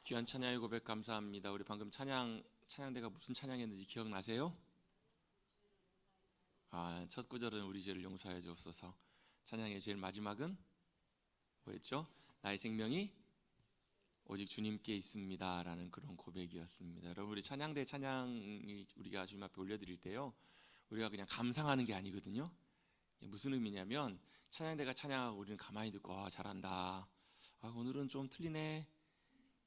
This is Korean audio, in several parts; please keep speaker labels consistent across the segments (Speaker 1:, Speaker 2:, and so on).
Speaker 1: 귀한 찬양의 고백 감사합니다. 우리 방금 찬양대가 무슨 찬양했는지 기억나세요? 첫 구절은 우리 죄를 용서하여 주옵소서. 찬양의 제일 마지막은 뭐였죠? 나의 생명이 오직 주님께 있습니다 라는 그런 고백이었습니다. 여러분, 우리 찬양대 찬양이 우리가 주님 앞에 올려드릴 때요, 우리가 그냥 감상하는 게 아니거든요. 무슨 의미냐면 찬양대가 찬양하고 우리는 가만히 듣고 잘한다, 오늘은 좀 틀리네,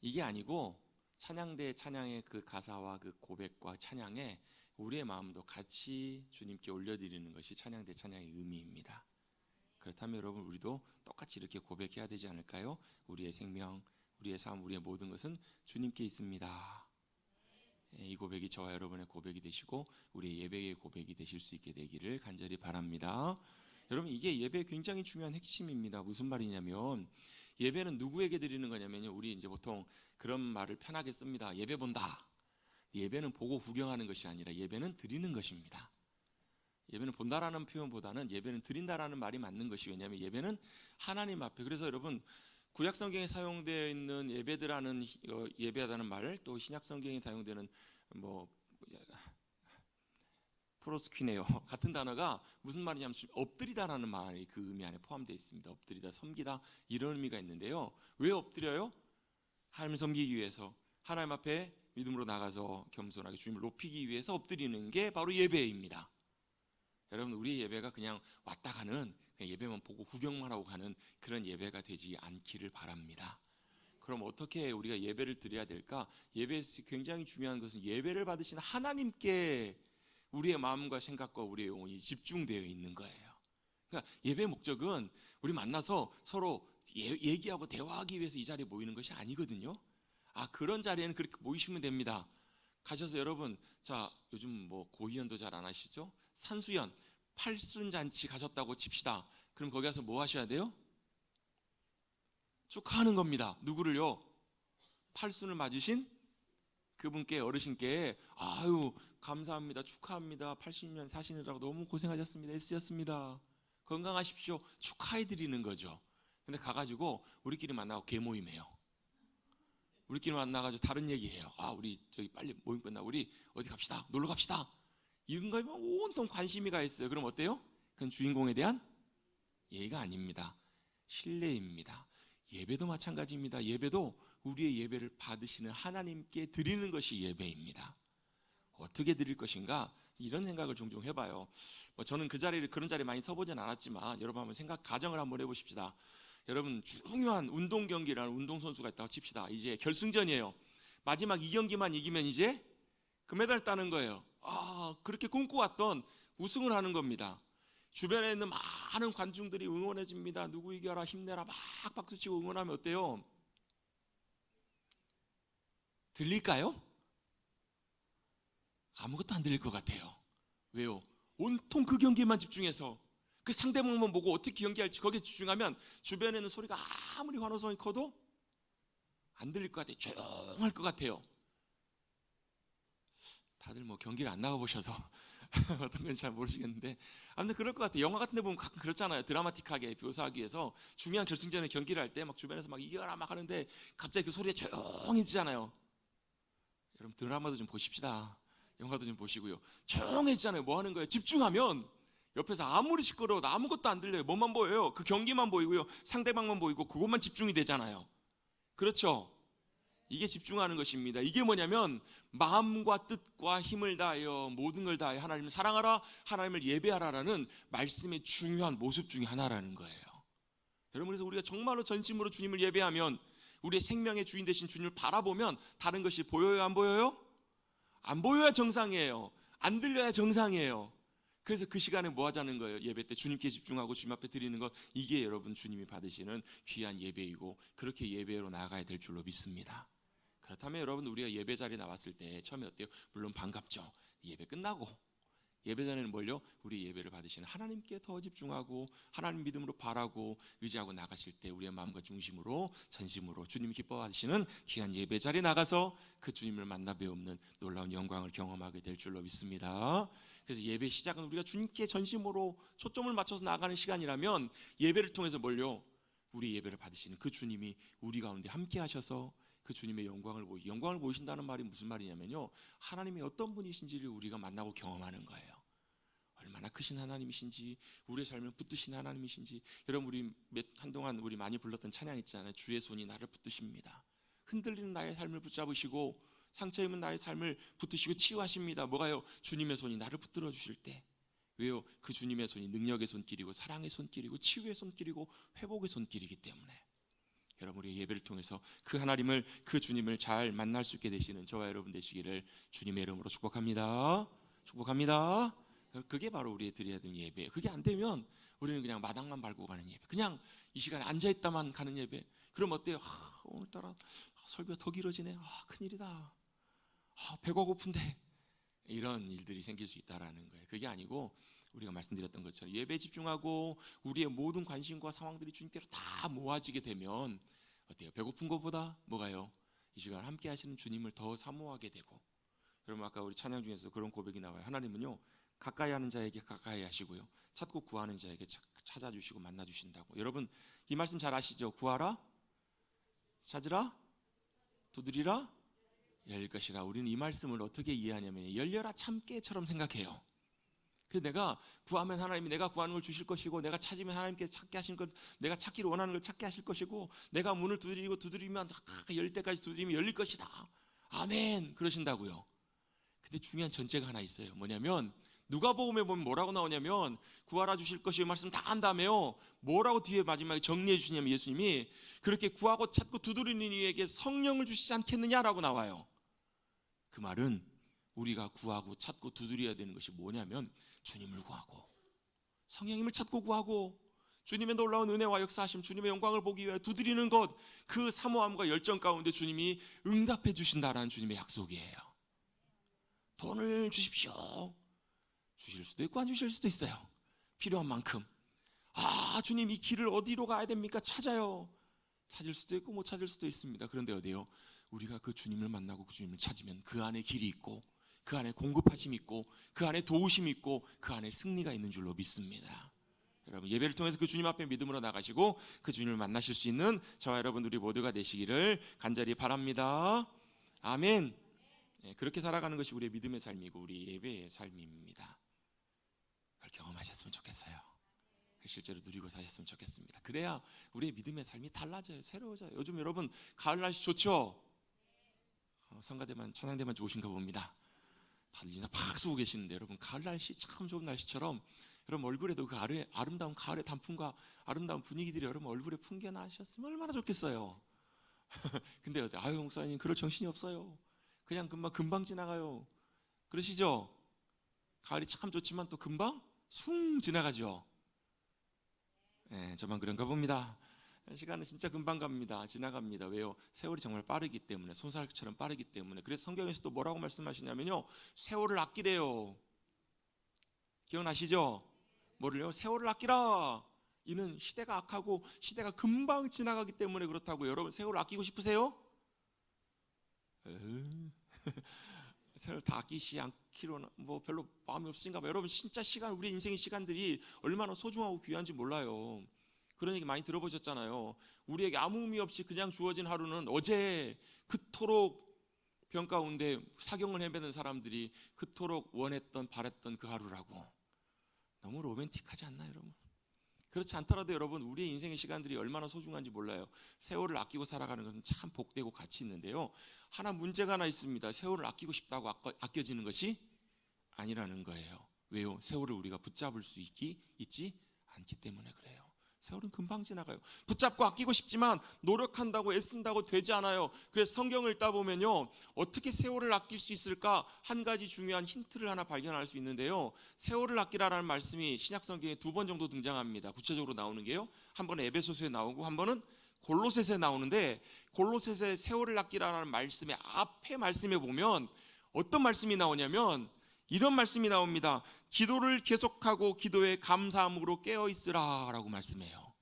Speaker 1: 이게 아니고 찬양대 찬양의 그 가사와 그 고백과 찬양에 우리의 마음도 같이 주님께 올려드리는 것이 찬양대 찬양의 의미입니다. 그렇다면 여러분, 우리도 똑같이 이렇게 고백해야 되지 않을까요? 우리의 생명, 우리의 삶, 우리의 모든 것은 주님께 있습니다. 이 고백이 저와 여러분의 고백이 되시고 우리의 예배의 고백이 되실 수 있게 되기를 간절히 바랍니다. 여러분, 이게 예배의 굉장히 중요한 핵심입니다. 무슨 말이냐면, 예배는 누구에게 드리는 거냐면요, 우리 이제 보통 그런 말을 편하게 씁니다. 예배 본다. 예배는 보고 구경하는 것이 아니라 예배는 드리는 것입니다. 예배는 본다라는 표현보다는 예배는 드린다라는 말이 맞는 것이, 왜냐하면 예배는 하나님 앞에, 그래서 여러분, 구약 성경에 사용되어 있는 예배드라는 예배하다는 말, 또 신약 성경에 사용되는 프로스퀴네요 같은 단어가 무슨 말이냐면 엎드리다라는 말이 그 의미 안에 포함되어 있습니다. 엎드리다, 섬기다, 이런 의미가 있는데요. 왜 엎드려요? 하나님을 섬기기 위해서, 하나님 앞에 믿음으로 나가서 겸손하게 주님을 높이기 위해서 엎드리는 게 바로 예배입니다. 여러분, 우리의 예배가 그냥 왔다 가는, 그냥 예배만 보고 구경만 하고 가는 그런 예배가 되지 않기를 바랍니다. 그럼 어떻게 우리가 예배를 드려야 될까? 예배에서 굉장히 중요한 것은 예배를 받으신 하나님께 우리의 마음과 생각과 우리의 영혼이 집중되어 있는 거예요. 그러니까 예배의 목적은 우리 만나서 서로 얘기하고 대화하기 위해서 이 자리에 모이는 것이 아니거든요. 그런 자리에는 그렇게 모이시면 됩니다. 가셔서 여러분, 자, 요즘 고위연도 잘 안 하시죠? 산수연, 팔순잔치 가셨다고 칩시다. 그럼 거기 가서 뭐 하셔야 돼요? 축하하는 겁니다. 누구를요? 팔순을 맞으신 그분께, 어르신께 아유 감사합니다, 축하합니다, 80년 사시느라고 너무 고생하셨습니다, 애쓰셨습니다, 건강하십시오, 축하해드리는 거죠. 근데 가가지고 우리끼리 만나고 개모임해요. 우리끼리 만나가지고 다른 얘기해요. 우리 저기 빨리 모임 끝나고 우리 어디 갑시다, 놀러 갑시다, 이런 거에 온통 관심이 가 있어요. 그럼 어때요? 그건 주인공에 대한 예의가 아닙니다. 신뢰입니다. 예배도 마찬가지입니다. 예배도 우리의 예배를 받으시는 하나님께 드리는 것이 예배입니다. 어떻게 드릴 것인가, 이런 생각을 종종 해봐요. 저는 그런 자리에 많이 서보진 않았지만 여러분 한번 가정을 한번 해보십시다. 여러분, 중요한 운동 경기라는 운동선수가 있다고 칩시다. 이제 결승전이에요. 마지막 2경기만 이기면 이제 금메달 따는 거예요. 그렇게 꿈꿔왔던 우승을 하는 겁니다. 주변에 있는 많은 관중들이 응원해 줍니다. 누구 이겨라, 힘내라, 막 박수치고 응원하면 어때요? 들릴까요? 아무것도 안 들릴 것 같아요. 왜요? 온통 그 경기에만 집중해서 그 상대방만 보고 어떻게 경기할지 거기에 집중하면 주변에는 소리가 아무리 환호성이 커도 안 들릴 것 같아요. 조용할 것 같아요. 다들 경기를 안 나가보셔서 어떤 건지 잘 모르시겠는데, 아무튼 그럴 것 같아요. 영화 같은 데 보면 가끔 그렇잖아요. 드라마틱하게 묘사하기 위해서 중요한 결승전에 경기를 할 때 막 주변에서 막 이겨라 막 하는데 갑자기 그 소리가 조용해지잖아요. 여러분, 드라마도 좀 보십시다. 영화도 좀 보시고요. 조용해지잖아요. 뭐 하는 거예요? 집중하면 옆에서 아무리 시끄러워도 아무것도 안 들려요. 뭐만 보여요? 그 경기만 보이고요, 상대방만 보이고, 그것만 집중이 되잖아요. 그렇죠? 이게 집중하는 것입니다. 이게 뭐냐면 마음과 뜻과 힘을 다하여 모든 걸 다하여 하나님을 사랑하라, 하나님을 예배하라라는 말씀의 중요한 모습 중에 하나라는 거예요. 여러분, 그래서 우리가 정말로 전심으로 주님을 예배하면, 우리의 생명의 주인 되신 주님을 바라보면 다른 것이 보여요, 안 보여요? 안 보여야 정상이에요. 안 들려야 정상이에요. 그래서 그 시간에 뭐 하자는 거예요? 예배 때 주님께 집중하고 주님 앞에 드리는 것, 이게 여러분 주님이 받으시는 귀한 예배이고, 그렇게 예배로 나아가야 될 줄로 믿습니다. 그렇다면 여러분, 우리가 예배 자리에 나왔을 때 처음에 어때요? 물론 반갑죠. 예배 끝나고 예배 전에는 뭘요? 우리 예배를 받으시는 하나님께 더 집중하고 하나님 믿음으로 바라고 의지하고 나가실 때 우리의 마음과 중심으로 전심으로 주님이 기뻐하시는 귀한 예배 자리에 나가서 그 주님을 만나 배우는 놀라운 영광을 경험하게 될 줄로 믿습니다. 그래서 예배 시작은 우리가 주님께 전심으로 초점을 맞춰서 나가는 시간이라면, 예배를 통해서 뭘요? 우리 예배를 받으시는 그 주님이 우리 가운데 함께 하셔서 그 주님의 영광을 보이신다는 말이 무슨 말이냐면요, 하나님이 어떤 분이신지를 우리가 만나고 경험하는 거예요. 얼마나 크신 하나님이신지, 우리의 삶을 붙드신 하나님이신지. 여러분, 우리 한동안 우리 많이 불렀던 찬양 있잖아요. 주의 손이 나를 붙드십니다. 흔들리는 나의 삶을 붙잡으시고 상처 입은 나의 삶을 붙드시고 치유하십니다. 뭐가요? 주님의 손이 나를 붙들어 주실 때. 왜요? 그 주님의 손이 능력의 손길이고 사랑의 손길이고 치유의 손길이고 회복의 손길이기 때문에. 여러분, 우리 예배를 통해서 그 하나님을, 그 주님을 잘 만날 수 있게 되시는 저와 여러분 되시기를 주님의 이름으로 축복합니다. 축복합니다. 그게 바로 우리의 드려야 되는 예배예요. 그게 안 되면 우리는 그냥 마당만 밟고 가는 예배, 그냥 이 시간에 앉아있다만 가는 예배. 그럼 어때요? 오늘따라 설교가 더 길어지네. 큰일이다. 배가 고픈데. 이런 일들이 생길 수 있다라는 거예요. 그게 아니고 우리가 말씀드렸던 것처럼 예배에 집중하고 우리의 모든 관심과 상황들이 주님께로 다 모아지게 되면 어때요? 배고픈 것보다 뭐가요? 이 시간 함께 하시는 주님을 더 사모하게 되고. 여러분, 아까 우리 찬양 중에서 그런 고백이 나와요. 하나님은요, 가까이 하는 자에게 가까이 하시고요, 찾고 구하는 자에게 찾아주시고 만나주신다고. 여러분, 이 말씀 잘 아시죠? 구하라, 찾으라, 두드리라, 열릴 것이라. 우리는 이 말씀을 어떻게 이해하냐면 열려라 참깨처럼 생각해요. 그래서 내가 구하면 하나님이 내가 구하는 걸 주실 것이고, 내가 찾으면 하나님께서 찾게 하신 것, 내가 찾기를 원하는 걸 찾게 하실 것이고, 내가 문을 두드리면 열릴 때까지 두드리면 열릴 것이다. 아멘. 그러신다고요. 근데 중요한 전제가 하나 있어요. 뭐냐면 누가복음에 보면 뭐라고 나오냐면 구하라 주실 것이 말씀 다 한다며요. 뭐라고 뒤에 마지막에 정리해 주시냐면 예수님이 그렇게 구하고 찾고 두드리는 이에게 성령을 주시지 않겠느냐라고 나와요. 그 말은 우리가 구하고 찾고 두드려야 되는 것이 뭐냐면 주님을 구하고 성령님을 찾고 구하고 주님의 놀라운 은혜와 역사하심, 주님의 영광을 보기 위해 두드리는 것, 그 사모함과 열정 가운데 주님이 응답해 주신다라는 주님의 약속이에요. 돈을 주십시오. 주실 수도 있고 안 주실 수도 있어요. 필요한 만큼. 주님, 이 길을 어디로 가야 됩니까? 찾아요. 찾을 수도 있고 못 찾을 수도 있습니다. 그런데 어디요? 우리가 그 주님을 만나고 그 주님을 찾으면 그 안에 길이 있고, 그 안에 공급하심이 있고, 그 안에 도우심이 있고, 그 안에 승리가 있는 줄로 믿습니다. 여러분, 예배를 통해서 그 주님 앞에 믿음으로 나가시고 그 주님을 만나실 수 있는 저와 여러분들이 모두가 되시기를 간절히 바랍니다. 아멘. 그렇게 살아가는 것이 우리의 믿음의 삶이고 우리 예배의 삶입니다. 그걸 경험하셨으면 좋겠어요. 실제로 누리고 사셨으면 좋겠습니다. 그래야 우리의 믿음의 삶이 달라져요. 새로워져요. 요즘 여러분 가을 날씨 좋죠? 성가대만, 천양대만 좋으신가 봅니다. 다들 인사 팍 쓰고 계시는데, 여러분 가을 날씨 참 좋은 날씨처럼 여러분 얼굴에도 그 아름다운 가을의 단풍과 아름다운 분위기들이 여러분 얼굴에 풍겨나셨으면 얼마나 좋겠어요. 근데 목사님 그럴 정신이 없어요. 그냥 금방 지나가요. 그러시죠? 가을이 참 좋지만 또 금방 숭 지나가죠. 저만 그런가 봅니다. 시간은 진짜 금방 갑니다. 지나갑니다. 왜요? 세월이 정말 빠르기 때문에, 손살처럼 빠르기 때문에. 그래서 성경에서 또 뭐라고 말씀하시냐면요, 세월을 아끼래요. 기억나시죠? 뭐를요? 세월을 아끼라. 이는 시대가 악하고 시대가 금방 지나가기 때문에 그렇다고. 여러분 세월을 아끼고 싶으세요? 세월 다 아끼시 않기로는 별로 마음이 없으신가 봐요. 여러분 진짜 시간, 우리 인생의 시간들이 얼마나 소중하고 귀한지 몰라요. 그런 얘기 많이 들어보셨잖아요. 우리에게 아무 의미 없이 그냥 주어진 하루는 어제 그토록 병 가운데 사경을 헤매는 사람들이 그토록 원했던 바랬던 그 하루라고. 너무 로맨틱하지 않나요, 여러분? 그렇지 않더라도 여러분 우리의 인생의 시간들이 얼마나 소중한지 몰라요. 세월을 아끼고 살아가는 것은 참 복되고 가치 있는데요, 하나 문제가 하나 있습니다. 세월을 아끼고 싶다고 아껴지는 것이 아니라는 거예요. 왜요? 세월을 우리가 붙잡을 수 있지 않기 때문에 그래요. 세월은 금방 지나가요. 붙잡고 아끼고 싶지만 노력한다고 애쓴다고 되지 않아요. 그래서 성경을 읽다 보면요, 어떻게 세월을 아낄 수 있을까 한 가지 중요한 힌트를 하나 발견할 수 있는데요, 세월을 아끼라라는 말씀이 신약 성경에 2번 정도 등장합니다. 구체적으로 나오는 게요, 한 번은 에베소서에 나오고 한 번은 골로새서에 나오는데, 골로새서의 세월을 아끼라는 말씀의 앞에 말씀에 보면 어떤 말씀이 나오냐면 이런 말씀이 나옵니다. 기도를 계속하고 기도에 감사함으로 깨어있으라 라고 말씀해요.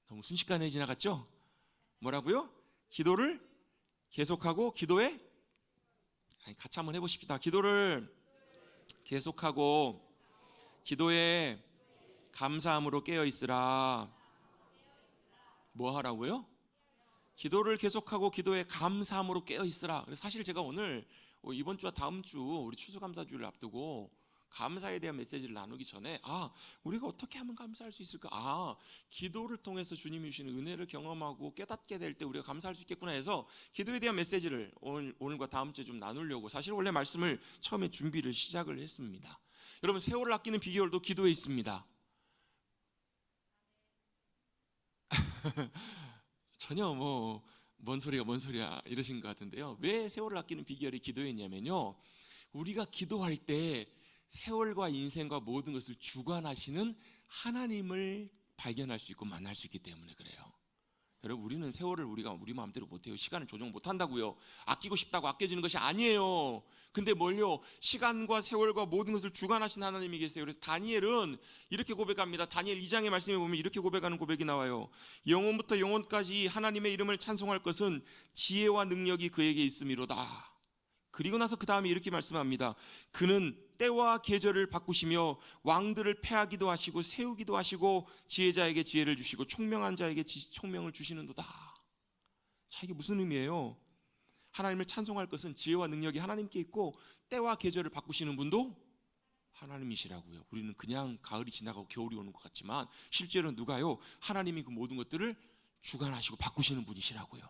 Speaker 1: 너무 순식간에 지나갔죠? 뭐라고요? 기도를 계속하고 기도에, 같이 한번 해보십시다. 기도를 계속하고 기도에 감사함으로 깨어있으라. 뭐 하라고요? 기도를 계속하고 기도에 감사함으로 깨어 있으라. 그래서 사실 제가 오늘 이번 주와 다음 주 우리 추수감사주를 앞두고 감사에 대한 메시지를 나누기 전에 우리가 어떻게 하면 감사할 수 있을까? 기도를 통해서 주님이 주시는 은혜를 경험하고 깨닫게 될 때 우리가 감사할 수 있겠구나 해서 기도에 대한 메시지를 오늘과 다음 주에 좀 나누려고 사실 원래 말씀을 처음에 준비를 시작을 했습니다. 여러분, 세월을 아끼는 비결도 기도에 있습니다. 전혀 뭔 소리야 이러신 것 같은데요. 왜 세월을 아끼는 비결이 기도에 있냐면요, 우리가 기도할 때 세월과 인생과 모든 것을 주관하시는 하나님을 발견할 수 있고 만날 수 있기 때문에 그래요. 여러분, 우리는 세월을 우리가 우리 마음대로 못해요. 시간을 조정 못한다고요. 아끼고 싶다고 아껴지는 것이 아니에요. 근데 뭘요? 시간과 세월과 모든 것을 주관하신 하나님이 계세요. 그래서 다니엘은 이렇게 고백합니다. 다니엘 2장의 말씀에 보면 이렇게 고백하는 고백이 나와요. 영원부터 영원까지 하나님의 이름을 찬송할 것은 지혜와 능력이 그에게 있음이로다. 그리고 나서 그 다음에 이렇게 말씀합니다. 그는 때와 계절을 바꾸시며 왕들을 패하기도 하시고 세우기도 하시고 지혜자에게 지혜를 주시고 총명한 자에게 총명을 주시는도다. 자, 이게 무슨 의미예요? 하나님을 찬송할 것은 지혜와 능력이 하나님께 있고 때와 계절을 바꾸시는 분도 하나님이시라고요. 우리는 그냥 가을이 지나가고 겨울이 오는 것 같지만 실제로 누가요? 하나님이 그 모든 것들을 주관하시고 바꾸시는 분이시라고요.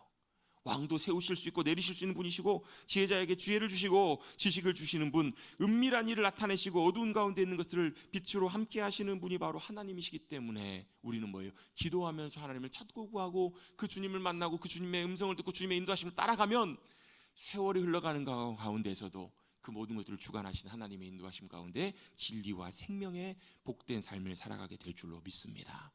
Speaker 1: 왕도 세우실 수 있고 내리실 수 있는 분이시고 지혜자에게 지혜를 주시고 지식을 주시는 분, 은밀한 일을 나타내시고 어두운 가운데 있는 것들을 빛으로 함께 하시는 분이 바로 하나님이시기 때문에 우리는 뭐예요? 기도하면서 하나님을 찾고 구하고 그 주님을 만나고 그 주님의 음성을 듣고 주님의 인도하심을 따라가면 세월이 흘러가는 가운데에서도 그 모든 것들을 주관하신 하나님의 인도하심 가운데 진리와 생명의 복된 삶을 살아가게 될 줄로 믿습니다.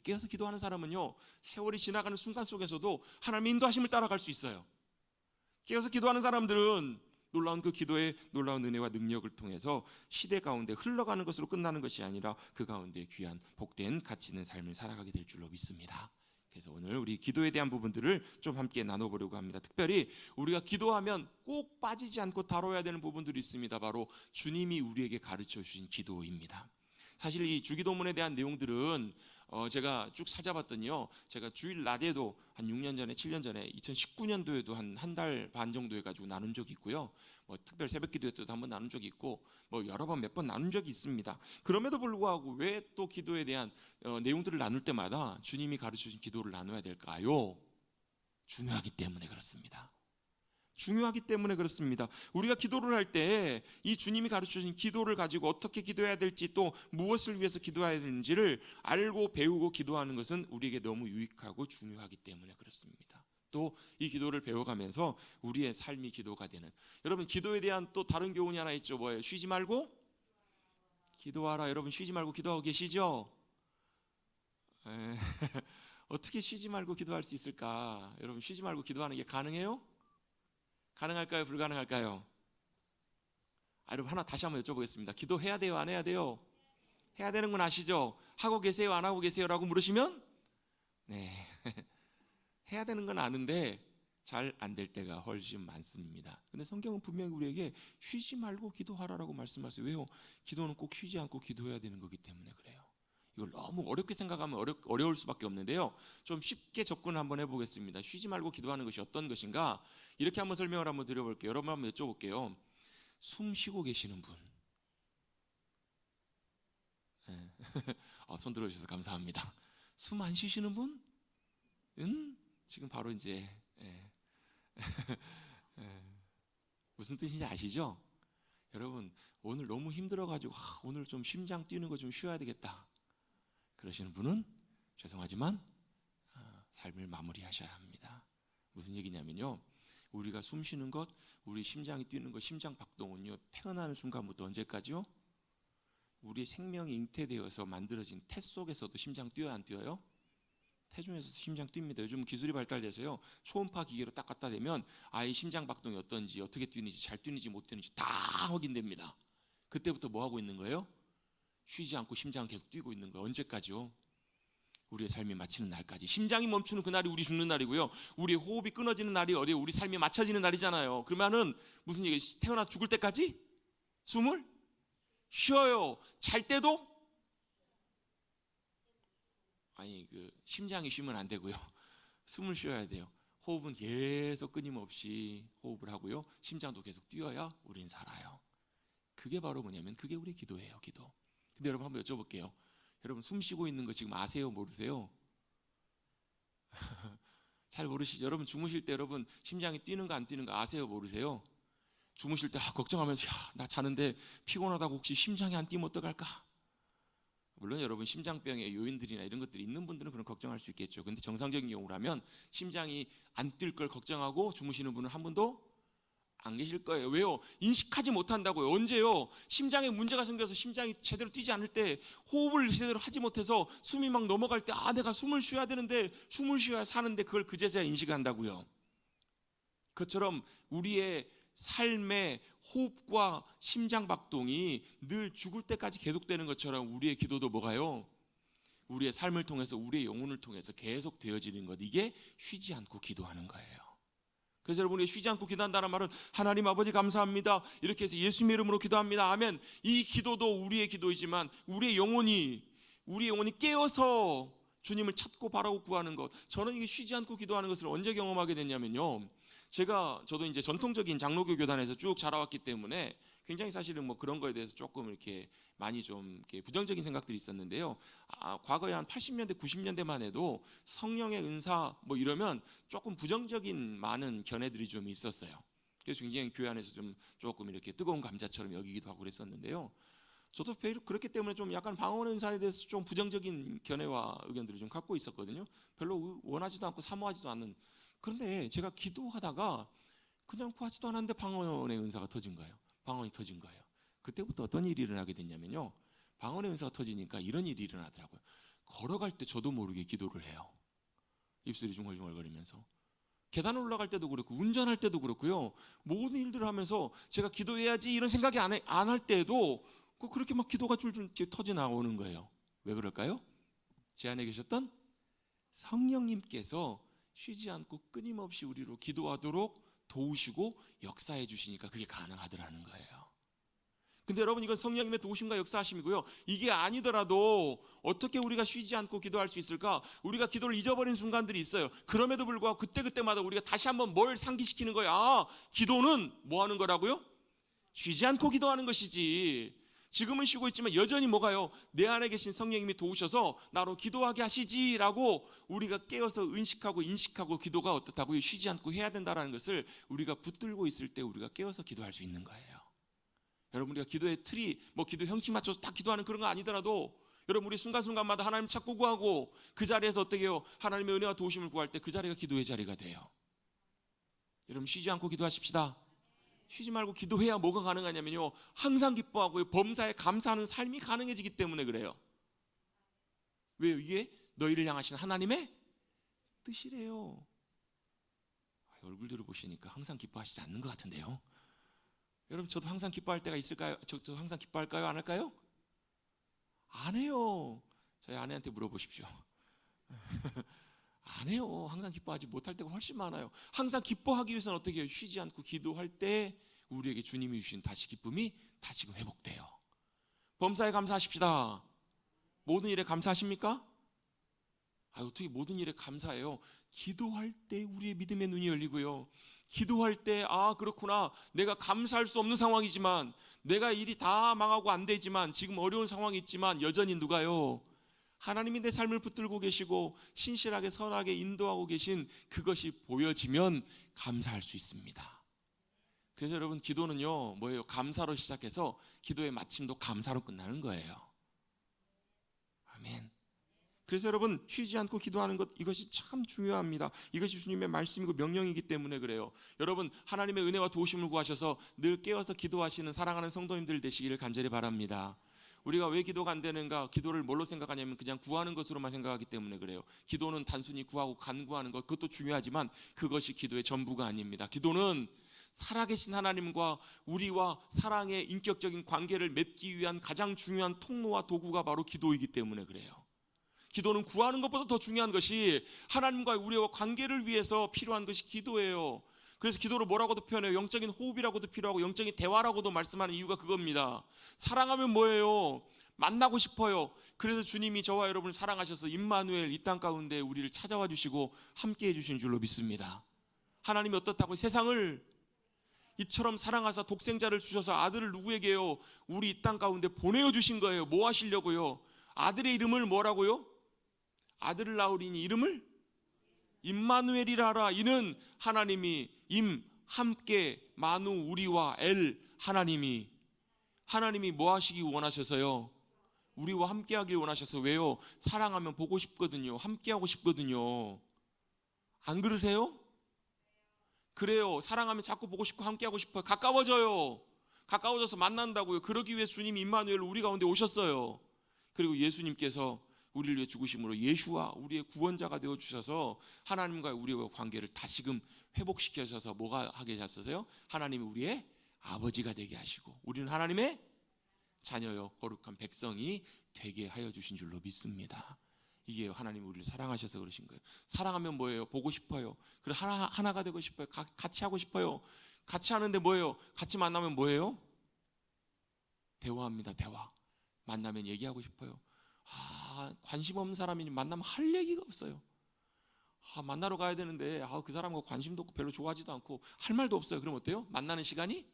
Speaker 1: 깨어서 기도하는 사람은요, 세월이 지나가는 순간 속에서도 하나님의 인도하심을 따라갈 수 있어요. 깨어서 기도하는 사람들은 놀라운 그 기도의 놀라운 은혜와 능력을 통해서 시대 가운데 흘러가는 것으로 끝나는 것이 아니라 그 가운데 귀한 복된 가치 있는 삶을 살아가게 될 줄로 믿습니다. 그래서 오늘 우리 기도에 대한 부분들을 좀 함께 나눠보려고 합니다. 특별히 우리가 기도하면 꼭 빠지지 않고 다뤄야 되는 부분들이 있습니다. 바로 주님이 우리에게 가르쳐 주신 기도입니다. 사실 이 주기도문에 대한 내용들은 제가 쭉 찾아봤더니요, 제가 주일 낮에도 한 6년 전에 7년 전에 2019년도에도 한 달 반 정도 해가지고 나눈 적이 있고요, 특별 새벽기도 때도 한번 나눈 적이 있고 여러 번 몇 번 나눈 적이 있습니다. 그럼에도 불구하고 왜 또 기도에 대한 내용들을 나눌 때마다 주님이 가르쳐준 기도를 나눠야 될까요? 중요하기 때문에 그렇습니다. 중요하기 때문에 그렇습니다. 우리가 기도를 할 때 이 주님이 가르쳐주신 기도를 가지고 어떻게 기도해야 될지 또 무엇을 위해서 기도해야 되는지를 알고 배우고 기도하는 것은 우리에게 너무 유익하고 중요하기 때문에 그렇습니다. 또 이 기도를 배워가면서 우리의 삶이 기도가 되는, 여러분 기도에 대한 또 다른 교훈이 하나 있죠. 뭐예요? 쉬지 말고 기도하라. 여러분 쉬지 말고 기도하고 계시죠? 어떻게 쉬지 말고 기도할 수 있을까? 여러분 쉬지 말고 기도하는 게 가능해요? 가능할까요? 불가능할까요? 여러분 하나 다시 한번 여쭤보겠습니다. 기도해야 돼요? 안 해야 돼요? 해야 되는 건 아시죠? 하고 계세요? 안 하고 계세요? 라고 물으시면 네 해야 되는 건 아는데 잘 안 될 때가 훨씬 많습니다. 근데 성경은 분명히 우리에게 쉬지 말고 기도하라라고 말씀하세요. 왜요? 기도는 꼭 쉬지 않고 기도해야 되는 거기 때문에 그래요. 이걸 너무 어렵게 생각하면 어려울 수밖에 없는데요, 좀 쉽게 접근을 한번 해보겠습니다. 쉬지 말고 기도하는 것이 어떤 것인가, 이렇게 한번 설명을 한번 드려볼게요. 여러분 한번 여쭤볼게요. 숨 쉬고 계시는 분, 네. 손 들어주셔서 감사합니다. 숨 안 쉬시는 분은 지금 바로 이제 무슨 뜻인지 아시죠? 여러분 오늘 너무 힘들어가지고 오늘 좀 심장 뛰는 거 좀 쉬어야 되겠다 그러시는 분은 죄송하지만 삶을 마무리하셔야 합니다. 무슨 얘기냐면요, 우리가 숨 쉬는 것, 우리 심장이 뛰는 것, 심장 박동은요, 태어나는 순간부터 언제까지요? 우리 생명이 잉태되어서 만들어진 태 속에서도 심장 뛰어요, 안 뛰어요? 태중에서도 심장 뜁니다. 요즘 기술이 발달돼서요, 초음파 기계로 딱 갖다 대면 아이 심장 박동이 어떤지, 어떻게 뛰는지, 잘 뛰는지 못 뛰는지 다 확인됩니다. 그때부터 뭐 하고 있는 거예요? 쉬지 않고 심장은 계속 뛰고 있는 거예요. 언제까지요? 우리의 삶이 마치는 날까지. 심장이 멈추는 그날이 우리 죽는 날이고요, 우리 호흡이 끊어지는 날이 어디에 우리 삶이 맞춰지는 날이잖아요. 그러면은 무슨 얘기? 태어나 죽을 때까지 숨을 쉬어요. 잘 때도 심장이 쉬면 안 되고요, 숨을 쉬어야 돼요. 호흡은 계속 끊임없이 호흡을 하고요. 심장도 계속 뛰어야 우린 살아요. 그게 바로 뭐냐면 그게 우리 기도예요. 기도. 근데 여러분 한번 여쭤볼게요. 여러분 숨 쉬고 있는 거 지금 아세요? 모르세요? 잘 모르시죠? 여러분 주무실 때 여러분 심장이 뛰는 거 안 뛰는 거 아세요? 모르세요? 주무실 때 걱정하면서 나 자는데 피곤하다고 혹시 심장이 안 뛰면 어떡할까? 물론 여러분 심장병의 요인들이나 이런 것들이 있는 분들은 그런 걱정할 수 있겠죠. 근데 정상적인 경우라면 심장이 안 뛸 걸 걱정하고 주무시는 분은 한 분도 안 계실 거예요. 왜요? 인식하지 못한다고요. 언제요? 심장에 문제가 생겨서 심장이 제대로 뛰지 않을 때, 호흡을 제대로 하지 못해서 숨이 막 넘어갈 때 내가 숨을 쉬어야 되는데 숨을 쉬어야 사는데 그걸 그제서야 인식한다고요. 그것처럼 우리의 삶의 호흡과 심장 박동이 늘 죽을 때까지 계속되는 것처럼 우리의 기도도 뭐가요? 우리의 삶을 통해서 우리의 영혼을 통해서 계속 되어지는 것, 이게 쉬지 않고 기도하는 거예요. 그래서 여러분이 쉬지 않고 기도한다는 말은 하나님 아버지 감사합니다 이렇게 해서 예수님의 이름으로 기도합니다 아멘, 이 기도도 우리의 기도이지만 우리의 영혼이 깨어서 주님을 찾고 바라고 구하는 것, 저는 이게 쉬지 않고 기도하는 것을 언제 경험하게 됐냐면요, 저도 이제 전통적인 장로교 교단에서 쭉 자라왔기 때문에 굉장히 사실은 뭐 그런 거에 대해서 조금 이렇게 많이 좀 이렇게 부정적인 생각들이 있었는데요. 과거에 한 80년대, 90년대만 해도 성령의 은사 뭐 이러면 조금 부정적인 많은 견해들이 좀 있었어요. 그래서 굉장히 교회 안에서 좀 조금 이렇게 뜨거운 감자처럼 여기기도 하고 그랬었는데요. 저도 그렇기 때문에 좀 약간 방언 은사에 대해서 좀 부정적인 견해와 의견들을 좀 갖고 있었거든요. 별로 원하지도 않고 사모하지도 않는. 그런데 제가 기도하다가 그냥 구하지도 않았는데 방언의 은사가 터진 거예요. 방언이 터진 거예요. 그때부터 어떤 일이 일어나게 됐냐면요, 방언의 은사가 터지니까 이런 일이 일어나더라고요. 걸어갈 때 저도 모르게 기도를 해요. 입술이 중얼중얼거리면서. 계단 올라갈 때도 그렇고 운전할 때도 그렇고요, 모든 일들을 하면서 제가 기도해야지 이런 생각이 안 할 때에도 그렇게 막 기도가 줄줄 터져 나오는 거예요. 왜 그럴까요? 제 안에 계셨던 성령님께서 쉬지 않고 끊임없이 우리로 기도하도록 도우시고 역사해 주시니까 그게 가능하더라는 거예요. 근데 여러분, 이건 성령님의 도우심과 역사하심이고요, 이게 아니더라도 어떻게 우리가 쉬지 않고 기도할 수 있을까? 우리가 기도를 잊어버린 순간들이 있어요. 그럼에도 불구하고 그때마다 우리가 다시 한번 뭘 상기시키는 거예요. 기도는 뭐 하는 거라고요? 쉬지 않고 기도하는 것이지. 지금은 쉬고 있지만 여전히 뭐가요? 내 안에 계신 성령님이 도우셔서 나로 기도하게 하시지라고 우리가 깨어서 인식하고 기도가 어떻다고요? 쉬지 않고 해야 된다는 것을 우리가 붙들고 있을 때 우리가 깨어서 기도할 수 있는 거예요. 여러분, 우리가 기도의 틀이 기도 형식 맞춰서 딱 기도하는 그런 거 아니더라도 여러분, 우리 순간순간마다 하나님 찾고 구하고 그 자리에서 어떻게 해요? 하나님의 은혜와 도우심을 구할 때 그 자리가 기도의 자리가 돼요. 여러분, 쉬지 않고 기도하십시다. 쉬지 말고 기도해야 뭐가 가능하냐면요, 항상 기뻐하고 범사에 감사하는 삶이 가능해지기 때문에 그래요. 왜요? 이게 너희를 향하신 하나님의 뜻이래요. 얼굴들을 보시니까 항상 기뻐하시지 않는 것 같은데요. 여러분, 저도 항상 기뻐할 때가 있을까요? 저 항상 기뻐할까요? 안 할까요? 안 해요. 저희 아내한테 물어보십시오. 안 해요. 항상 기뻐하지 못할 때가 훨씬 많아요. 항상 기뻐하기 위해서는 어떻게 해요? 쉬지 않고 기도할 때 우리에게 주님이 주신 기쁨이 다시금 회복돼요. 범사에 감사하십시다. 모든 일에 감사하십니까? 어떻게 모든 일에 감사해요? 기도할 때 우리의 믿음의 눈이 열리고요, 기도할 때 그렇구나, 내가 감사할 수 없는 상황이지만, 내가 일이 다 망하고 안 되지만, 지금 어려운 상황이 있지만 여전히 누가요? 하나님이 내 삶을 붙들고 계시고 신실하게 선하게 인도하고 계신 그것이 보여지면 감사할 수 있습니다. 그래서 여러분, 기도는요 뭐예요? 감사로 시작해서 기도의 마침도 감사로 끝나는 거예요. 아멘. 그래서 여러분, 쉬지 않고 기도하는 것, 이것이 참 중요합니다. 이것이 주님의 말씀이고 명령이기 때문에 그래요. 여러분, 하나님의 은혜와 도우심을 구하셔서 늘 깨어서 기도하시는 사랑하는 성도님들 되시기를 간절히 바랍니다. 우리가 왜 기도가 안 되는가? 기도를 뭘로 생각하냐면 그냥 구하는 것으로만 생각하기 때문에 그래요. 기도는 단순히 구하고 간구하는 것, 그것도 중요하지만 그것이 기도의 전부가 아닙니다. 기도는 살아계신 하나님과 우리와 사랑의 인격적인 관계를 맺기 위한 가장 중요한 통로와 도구가 바로 기도이기 때문에 그래요. 기도는 구하는 것보다 더 중요한 것이 하나님과 우리와 관계를 위해서 필요한 것이 기도예요. 그래서 기도를 뭐라고도 표현해요? 영적인 호흡이라고도 필요하고 영적인 대화라고도 말씀하는 이유가 그겁니다. 사랑하면 뭐예요? 만나고 싶어요. 그래서 주님이 저와 여러분을 사랑하셔서 임마누엘, 이 땅 가운데 우리를 찾아와 주시고 함께 해주신 줄로 믿습니다. 하나님이 어떻다고? 세상을 이처럼 사랑하사 독생자를 주셔서 아들을 누구에게요? 우리 이 땅 가운데 보내어 주신 거예요. 뭐 하시려고요? 아들의 이름을 뭐라고요? 아들을 낳으리니 이름을 임마누엘이라 하라. 이는 하나님이 함께 만우 우리와 하나님이 뭐 하시기 원하셔서요? 우리와 함께 하길 원하셔서. 왜요? 사랑하면 보고 싶거든요. 함께 하고 싶거든요. 안 그러세요? 그래요. 사랑하면 자꾸 보고 싶고 함께 하고 싶어요. 가까워져서 만난다고요. 그러기 위해 주님이 임마누엘 우리 가운데 오셨어요. 그리고 예수님께서 우리를 위해 죽으심으로 예수와 우리의 구원자가 되어 주셔서 하나님과 우리의 관계를 다시금 회복시켜 주셔서 뭐가 하게 하셨어요? 하나님이 우리의 아버지가 되게 하시고 우리는 하나님의 자녀요 거룩한 백성이 되게 하여 주신 줄로 믿습니다. 이게 하나님이 우리를 사랑하셔서 그러신 거예요. 사랑하면 뭐예요? 보고 싶어요. 그리고 하나가 되고 싶어요. 같이 하고 싶어요. 같이 하는데 뭐예요? 같이 만나면 뭐예요? 대화합니다. 대화. 만나면 얘기하고 싶어요. 관심 없는 사람이 만나면 할 얘기가 없어요. 만나러 가야 되는데 그 사람과 관심도 없고 별로 좋아하지도 않고 할 말도 없어요. 그럼 어때요? 만나는 시간이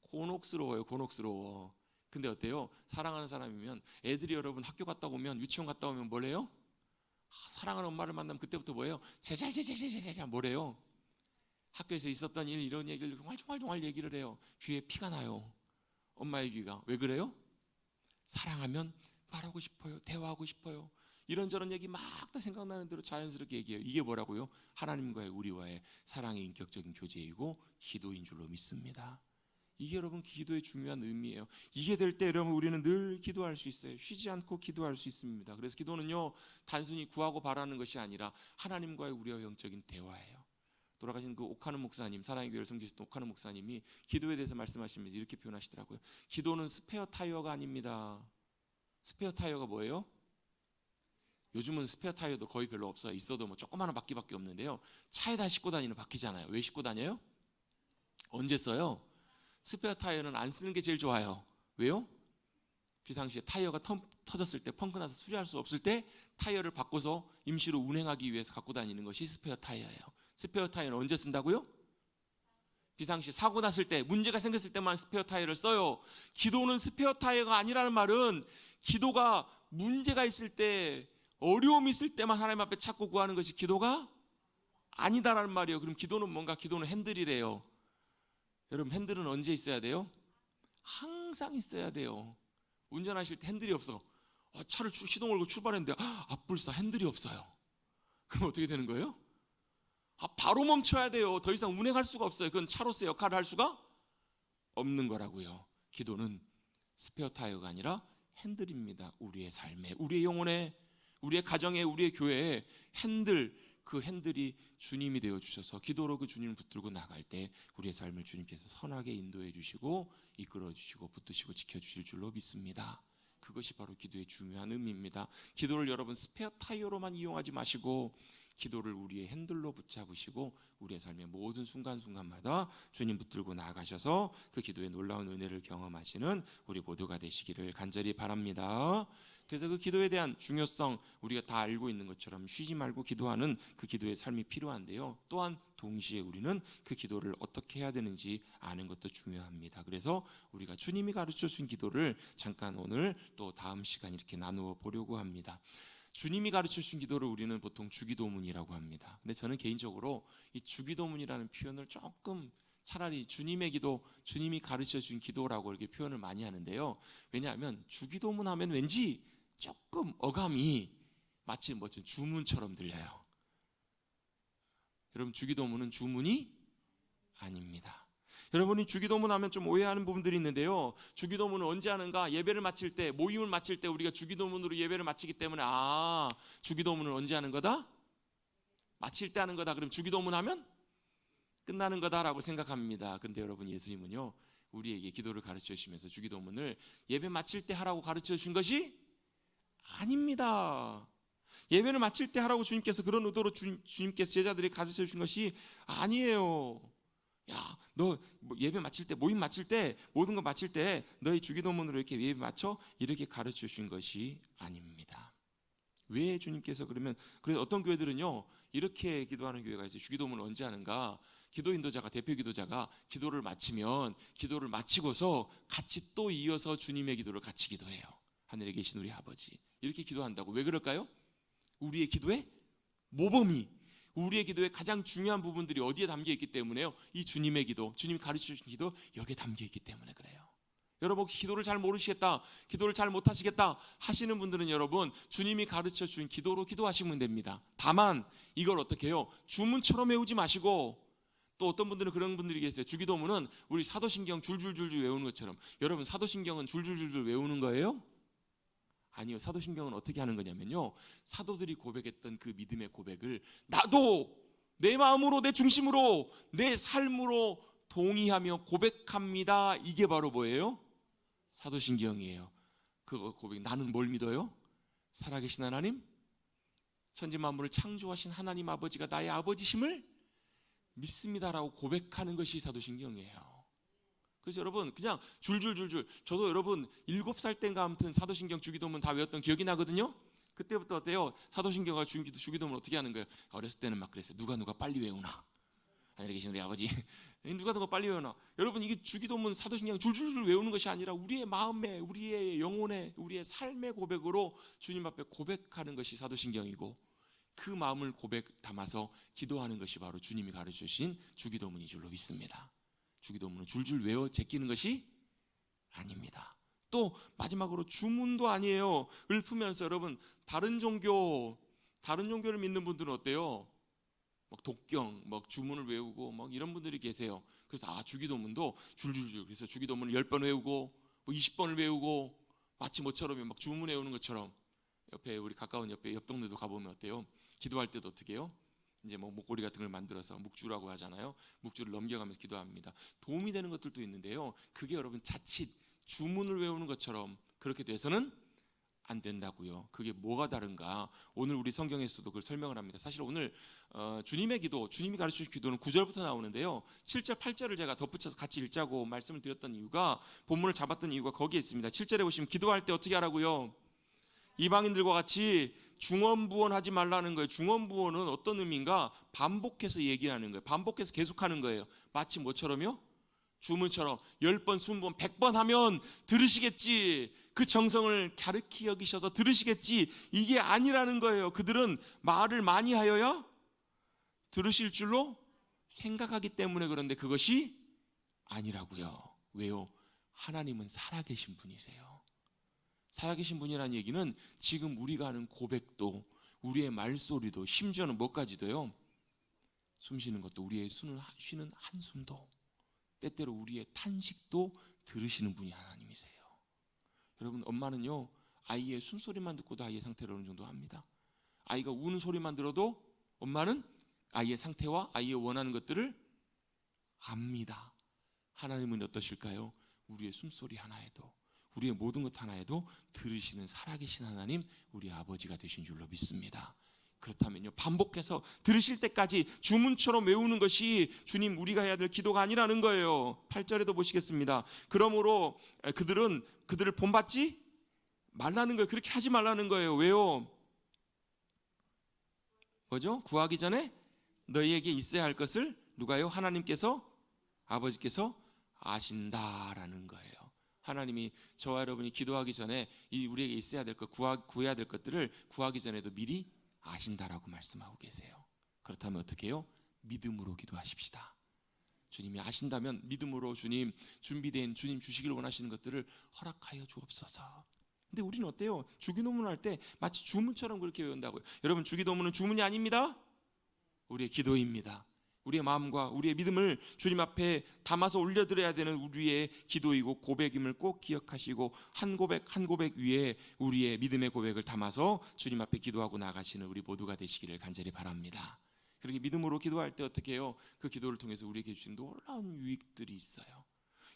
Speaker 1: 곤혹스러워요. 곤혹스러워. 근데 어때요? 사랑하는 사람이면 애들이 여러분 학교 갔다 오면 유치원 갔다 오면 뭐래요? 사랑하는 엄마를 만나면 그때부터 뭐예요? 제자 뭐래요? 학교에서 있었던 일 이런 얘기를 종알종알 얘기를 해요. 귀에 피가 나요. 엄마의 귀가. 왜 그래요? 사랑하면 말하고 싶어요. 대화하고 싶어요. 이런저런 얘기 막 다 생각나는 대로 자연스럽게 얘기해요. 이게 뭐라고요? 하나님과의 우리와의 사랑의 인격적인 교제이고 기도인 줄로 믿습니다. 이게 여러분 기도의 중요한 의미예요. 이게 될 때 여러분 우리는 늘 기도할 수 있어요. 쉬지 않고 기도할 수 있습니다. 그래서 기도는요 단순히 구하고 바라는 것이 아니라 하나님과의 우리와 영적인 대화예요. 돌아가신 그 오카노 목사님, 사랑의 교회를 섬기셨던 오카노 목사님이 기도에 대해서 말씀하시면서 이렇게 표현하시더라고요. 기도는 스페어 타이어가 아닙니다. 스페어 타이어가 뭐예요? 요즘은 스페어 타이어도 거의 별로 없어요. 있어도 뭐 조그마한 바퀴밖에 없는데요. 차에다 싣고 다니는 바퀴잖아요. 왜 싣고 다녀요? 언제 써요? 스페어 타이어는 안 쓰는 게 제일 좋아요. 왜요? 비상시에 타이어가 터졌을 때 펑크 나서 수리할 수 없을 때 타이어를 바꿔서 임시로 운행하기 위해서 갖고 다니는 것이 스페어 타이어예요. 스페어 타이어는 언제 쓴다고요? 비상시 사고 났을 때, 문제가 생겼을 때만 스페어 타이어를 써요. 기도는 스페어 타이어가 아니라는 말은 기도가 문제가 있을 때, 어려움이 있을 때만 하나님 앞에 찾고 구하는 것이 기도가 아니다라는 말이에요. 그럼 기도는 뭔가? 기도는 핸들이래요. 여러분 핸들은 언제 있어야 돼요? 항상 있어야 돼요. 운전하실 때 핸들이 없어. 차를 시동 걸고 출발했는데 앞불사 핸들이 없어요. 그럼 어떻게 되는 거예요? 바로 멈춰야 돼요. 더 이상 운행할 수가 없어요. 그건 차로서의 역할을 할 수가 없는 거라고요. 기도는 스페어 타이어가 아니라 핸들입니다. 우리의 삶에, 우리의 영혼에, 우리의 가정에, 우리의 교회에 그 핸들이 주님이 되어 주셔서 기도로 그 주님을 붙들고 나갈 때 우리의 삶을 주님께서 선하게 인도해 주시고 이끌어 주시고 붙드시고 지켜 주실 줄로 믿습니다. 그것이 바로 기도의 중요한 의미입니다. 기도를 여러분 스페어 타이어로만 이용하지 마시고 기도를 우리의 핸들로 붙잡으시고 우리의 삶의 모든 순간순간마다 주님 붙들고 나아가셔서 그 기도의 놀라운 은혜를 경험하시는 우리 모두가 되시기를 간절히 바랍니다. 그래서 그 기도에 대한 중요성 우리가 다 알고 있는 것처럼 쉬지 말고 기도하는 그 기도의 삶이 필요한데요. 또한 동시에 우리는 그 기도를 어떻게 해야 되는지 아는 것도 중요합니다. 그래서 우리가 주님이 가르쳐 준 기도를 잠깐 오늘 또 다음 시간 이렇게 나누어 보려고 합니다. 주님이 가르쳐 준 기도를 우리는 보통 주기도문이라고 합니다. 근데 저는 개인적으로 이 주기도문이라는 표현을 조금 차라리 주님의 기도, 주님이 가르쳐 준 기도라고 이렇게 표현을 많이 하는데요. 왜냐하면 주기도문 하면 왠지 조금 어감이 마치 주문처럼 들려요. 여러분 주기도문은 주문이 아닙니다. 여러분이 주기도문 하면 좀 오해하는 부분들이 있는데요. 주기도문을 언제 하는가? 예배를 마칠 때, 모임을 마칠 때 우리가 주기도문으로 예배를 마치기 때문에 주기도문을 언제 하는 거다? 마칠 때 하는 거다. 그럼 주기도문 하면 끝나는 거다라고 생각합니다. 그런데 여러분 예수님은요 우리에게 기도를 가르쳐 주시면서 주기도문을 예배 마칠 때 하라고 가르쳐 주신 것이 아닙니다. 예배를 마칠 때 하라고 주님께서 그런 의도로 주님께서 제자들에게 가르쳐 주신 것이 아니에요. 야, 너 예배 마칠 때, 모임 마칠 때, 모든 거 마칠 때 너희 주기도문으로 이렇게 예배 마쳐 이렇게 가르쳐 주신 것이 아닙니다. 왜 주님께서 그러면 그래서 어떤 교회들은요 이렇게 기도하는 교회가 있어요. 주기도문을 언제 하는가? 기도 인도자가 대표 기도자가 기도를 마치면 기도를 마치고서 같이 또 이어서 주님의 기도를 같이 기도해요. 하늘에 계신 우리 아버지 이렇게 기도한다고. 왜 그럴까요? 우리의 기도의 모범이 우리의 기도의 가장 중요한 부분들이 어디에 담겨 있기 때문에요. 이 주님의 기도, 주님이 가르쳐 주신 기도 여기에 담겨 있기 때문에 그래요. 여러분 혹시 기도를 잘 모르시겠다, 기도를 잘 못하시겠다 하시는 분들은 여러분 주님이 가르쳐 준 기도로 기도하시면 됩니다. 다만 이걸 어떻게 해요? 주문처럼 외우지 마시고 또 어떤 분들은 그런 분들이 계세요. 주기도문은 우리 사도신경 줄줄줄줄 외우는 것처럼. 여러분 사도신경은 줄줄줄줄 외우는 거예요? 아니요. 사도신경은 어떻게 하는 거냐면요, 사도들이 고백했던 그 믿음의 고백을 나도 내 마음으로 내 중심으로 내 삶으로 동의하며 고백합니다. 이게 바로 뭐예요? 사도신경이에요. 그 고백. 나는 뭘 믿어요? 살아계신 하나님, 천지만물을 창조하신 하나님 아버지가 나의 아버지심을 믿습니다라고 고백하는 것이 사도신경이에요. 그래서 여러분 그냥 줄줄줄줄, 저도 여러분 7살 때인가 아무튼 사도신경 주기도문 다 외웠던 기억이 나거든요. 그때부터 어때요? 사도신경과 주기도문 어떻게 하는 거예요? 어렸을 때는 막 그랬어요. 누가 빨리 외우나, 하늘에 계신 우리 아버지 누가 빨리 외우나. 여러분 이게 주기도문 사도신경 줄줄줄 외우는 것이 아니라 우리의 마음에, 우리의 영혼에, 우리의 삶의 고백으로 주님 앞에 고백하는 것이 사도신경이고, 그 마음을 고백 담아서 기도하는 것이 바로 주님이 가르쳐주신 주기도문인 줄로 믿습니다. 주기도문은 줄줄 외워 제끼는 것이 아닙니다. 또 마지막으로 주문도 아니에요. 읊으면서 여러분 다른 종교를 믿는 분들은 어때요? 막 독경, 막 주문을 외우고 막 이런 분들이 계세요. 그래서 주기도문도 줄줄줄, 그래서 주기도문을 10번 외우고 뭐 20번을 외우고 마치 뭐처럼 막 주문 외우는 것처럼. 옆에 우리 가까운 옆 동네도 가보면 어때요? 기도할 때도 어떻게 해요? 이제 뭐 목걸이 같은 걸 만들어서 묵주라고 하잖아요. 묵주를 넘겨가면서 기도합니다. 도움이 되는 것들도 있는데요, 그게 여러분 자칫 주문을 외우는 것처럼 그렇게 돼서는 안 된다고요. 그게 뭐가 다른가? 오늘 우리 성경에서도 그걸 설명을 합니다. 사실 오늘 주님의 기도, 주님이 가르쳐주신 기도는 9절부터 나오는데요, 7절, 8절을 제가 덧붙여서 같이 읽자고 말씀을 드렸던 이유가, 본문을 잡았던 이유가 거기에 있습니다. 7절에 보시면 기도할 때 어떻게 하라고요? 이방인들과 같이 중언부언하지 말라는 거예요. 중언부언은 어떤 의미인가? 반복해서 얘기하는 거예요. 반복해서 계속하는 거예요. 마치 뭐처럼요? 주문처럼 10번, 20번, 100번 하면 들으시겠지, 그 정성을 갸륵히 여기셔서 들으시겠지, 이게 아니라는 거예요. 그들은 말을 많이 하여야 들으실 줄로 생각하기 때문에 그런데 그것이 아니라고요. 왜요? 하나님은 살아계신 분이세요. 살아계신 분이라는 얘기는 지금 우리가 하는 고백도, 우리의 말소리도, 심지어는 뭐까지도요, 숨 쉬는 것도, 우리의 쉬는 한숨도, 때때로 우리의 탄식도 들으시는 분이 하나님이세요. 여러분 엄마는요, 아이의 숨소리만 듣고도 아이의 상태를 어느 정도 합니다. 아이가 우는 소리만 들어도 엄마는 아이의 상태와 아이의 원하는 것들을 압니다. 하나님은 어떠실까요? 우리의 숨소리 하나에도, 우리의 모든 것 하나에도 들으시는 살아계신 하나님, 우리 아버지가 되신 줄로 믿습니다. 그렇다면요, 반복해서 들으실 때까지 주문처럼 외우는 것이 주님 우리가 해야 될 기도가 아니라는 거예요. 8절에도 보시겠습니다. 그러므로 그들을 본받지 말라는 거예요. 그렇게 하지 말라는 거예요. 왜요? 뭐죠? 구하기 전에 너희에게 있어야 할 것을 누가요? 하나님께서, 아버지께서 아신다라는 거예요. 하나님이 저와 여러분이 기도하기 전에 우리에게 있어야 될 것, 구해야 될 것들을 구하기 전에도 미리 아신다라고 말씀하고 계세요. 그렇다면 어떻게 해요? 믿음으로 기도하십시다. 주님이 아신다면 믿음으로 주님 준비된, 주님 주시길 원하시는 것들을 허락하여 주옵소서. 근데 우리는 어때요? 주기도문을 할 때 마치 주문처럼 그렇게 외운다고요. 여러분 주기도문은 주문이 아닙니다. 우리의 기도입니다. 우리의 마음과 우리의 믿음을 주님 앞에 담아서 올려드려야 되는 우리의 기도이고 고백임을 꼭 기억하시고, 한 고백 한 고백 위에 우리의 믿음의 고백을 담아서 주님 앞에 기도하고 나가시는 우리 모두가 되시기를 간절히 바랍니다. 그렇게 믿음으로 기도할 때 어떻게 해요? 그 기도를 통해서 우리에게 주신 놀라운 유익들이 있어요.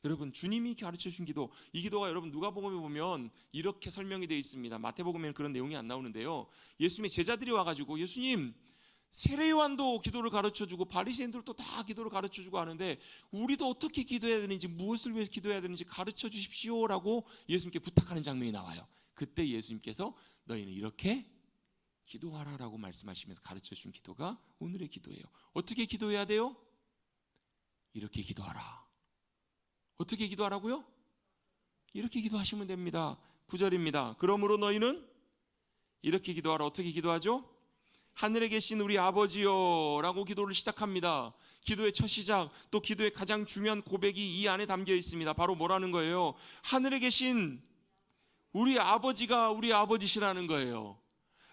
Speaker 1: 여러분 주님이 가르쳐 주신 기도, 이 기도가 여러분 누가복음에 보면 이렇게 설명이 되어 있습니다. 마태복음에는 그런 내용이 안 나오는데요, 예수님의 제자들이 와가지고 예수님, 세례요한도 기도를 가르쳐주고 바리새인들도 다 기도를 가르쳐주고 하는데 우리도 어떻게 기도해야 되는지, 무엇을 위해서 기도해야 되는지 가르쳐 주십시오라고 예수님께 부탁하는 장면이 나와요. 그때 예수님께서 너희는 이렇게 기도하라라고 말씀하시면서 가르쳐 준 기도가 오늘의 기도예요. 어떻게 기도해야 돼요? 이렇게 기도하라. 어떻게 기도하라고요? 이렇게 기도하시면 됩니다. 9절입니다. 그러므로 너희는 이렇게 기도하라. 어떻게 기도하죠? 하늘에 계신 우리 아버지여 라고 기도를 시작합니다. 기도의 첫 시작, 또 기도의 가장 중요한 고백이 이 안에 담겨 있습니다. 바로 뭐라는 거예요? 하늘에 계신 우리 아버지가 우리 아버지시라는 거예요.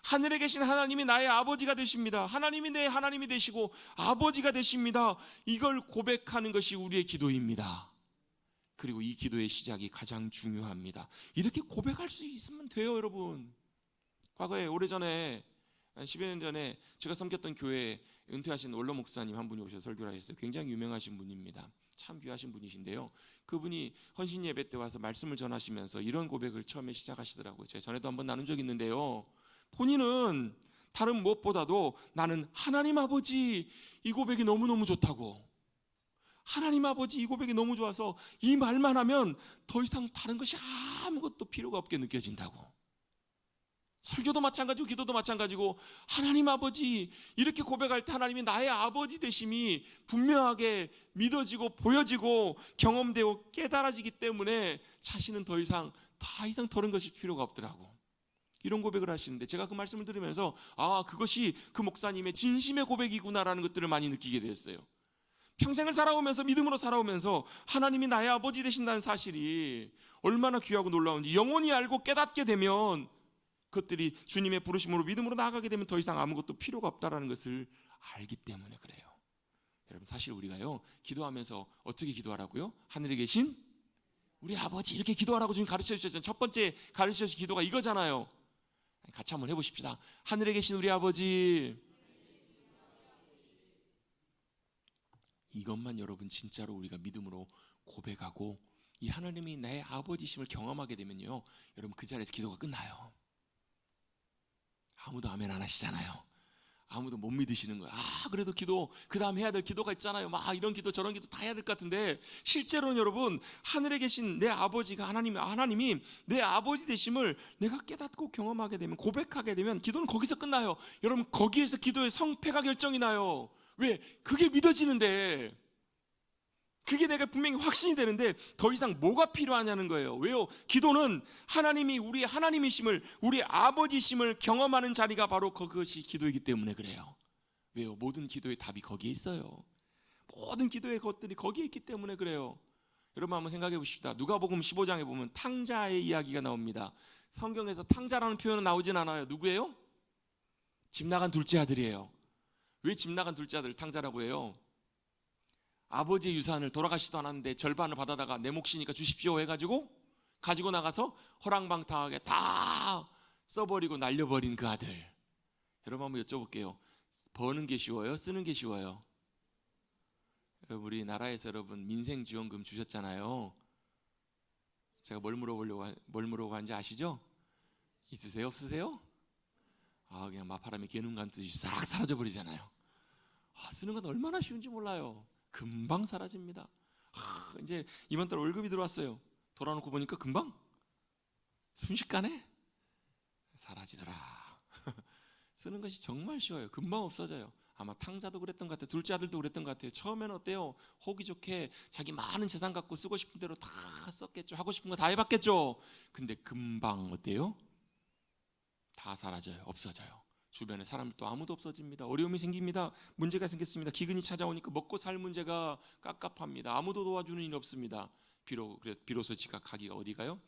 Speaker 1: 하늘에 계신 하나님이 나의 아버지가 되십니다. 하나님이 내 하나님이 되시고 아버지가 되십니다. 이걸 고백하는 것이 우리의 기도입니다. 그리고 이 기도의 시작이 가장 중요합니다. 이렇게 고백할 수 있으면 돼요, 여러분. 과거에 오래전에 한 10여 년 전에 제가 섬겼던 교회에 은퇴하신 원로 목사님 한 분이 오셔서 설교를 하셨어요. 굉장히 유명하신 분입니다. 참 귀하신 분이신데요. 그분이 헌신 예배 때 와서 말씀을 전하시면서 이런 고백을 처음에 시작하시더라고요. 제가 전에도 한번 나눈 적이 있는데요. 본인은 다른 무엇보다도 나는 하나님 아버지 이 고백이 너무너무 좋다고, 하나님 아버지 이 고백이 너무 좋아서 이 말만 하면 더 이상 다른 것이 아무것도 필요가 없게 느껴진다고. 설교도 마찬가지고 기도도 마찬가지고 하나님 아버지 이렇게 고백할 때 하나님이 나의 아버지 되심이 분명하게 믿어지고 보여지고 경험되고 깨달아지기 때문에 자신은 더 이상 다른 것이 필요가 없더라고. 이런 고백을 하시는데 제가 그 말씀을 들으면서 그것이 그 목사님의 진심의 고백이구나라는 것들을 많이 느끼게 되었어요. 평생을 살아오면서 믿음으로 살아오면서 하나님이 나의 아버지 되신다는 사실이 얼마나 귀하고 놀라운지 영원히 알고 깨닫게 되면 그것들이 주님의 부르심으로 믿음으로 나아가게 되면 더 이상 아무것도 필요가 없다라는 것을 알기 때문에 그래요. 여러분, 사실 우리가요 기도하면서 어떻게 기도하라고요? 하늘에 계신 우리 아버지 이렇게 기도하라고 주님 가르쳐 주셨잖아요. 첫 번째 가르쳐 주신 기도가 이거잖아요. 같이 한번 해보십시다. 하늘에 계신 우리 아버지. 이것만 여러분 진짜로 우리가 믿음으로 고백하고 이 하나님이 나의 아버지심을 경험하게 되면요, 여러분 그 자리에서 기도가 끝나요. 아무도 아멘 안 하시잖아요. 아무도 못 믿으시는 거예요. 그래도 기도 그 다음 해야 될 기도가 있잖아요. 막 이런 기도 저런 기도 다 해야 될 것 같은데 실제로는 여러분 하늘에 계신 내 아버지가 하나님이 내 아버지 되심을 내가 깨닫고 경험하게 되면, 고백하게 되면 기도는 거기서 끝나요. 여러분 거기에서 기도의 성패가 결정이 나요. 왜? 그게 믿어지는데, 그게 내가 분명히 확신이 되는데 더 이상 뭐가 필요하냐는 거예요. 왜요? 기도는 하나님이 우리 하나님이심을, 우리 아버지심을 경험하는 자리가 바로 그것이 기도이기 때문에 그래요. 왜요? 모든 기도의 답이 거기에 있어요. 모든 기도의 것들이 거기에 있기 때문에 그래요. 여러분 한번 생각해 보십시다. 누가복음 15장에 보면 탕자의 이야기가 나옵니다. 성경에서 탕자라는 표현은 나오진 않아요. 누구예요? 집 나간 둘째 아들이에요. 왜 집 나간 둘째 아들을 탕자라고 해요? 아버지의 유산을 돌아가시도 않았는데 절반을 받아다가 내 몫이니까 주십시오 해가지고 가지고 나가서 허랑방탕하게 다 써버리고 날려버린 그 아들. 여러분 한번 여쭤볼게요. 버는 게 쉬워요? 쓰는 게 쉬워요? 우리나라에서 여러분 민생지원금 주셨잖아요. 제가 뭘 물어보고 하는지 아시죠? 있으세요? 없으세요? 그냥 마파람에 개눈 감듯이 싹 사라져버리잖아요. 쓰는 건 얼마나 쉬운지 몰라요. 금방 사라집니다. 이제 이번 달 월급이 들어왔어요. 돌아놓고 보니까 금방 순식간에 사라지더라. 쓰는 것이 정말 쉬워요. 금방 없어져요. 아마 탕자도 그랬던 것 같아요. 둘째 아들도 그랬던 것 같아요. 처음에는 어때요? 호기 좋게 자기 많은 재산 갖고 쓰고 싶은 대로 다 썼겠죠. 하고 싶은 거 다 해봤겠죠. 근데 금방 어때요? 다 사라져요. 없어져요. 주변에 사람도 아무도 없어집니다. 어려움이 생깁니다. 문제가 생겼습니다. 기근이 찾아오니까 먹고 살 문제가 깝깝합니다. 아무도 도와주는 일이 없습니다. 비로소 지각하기가 어디 가요?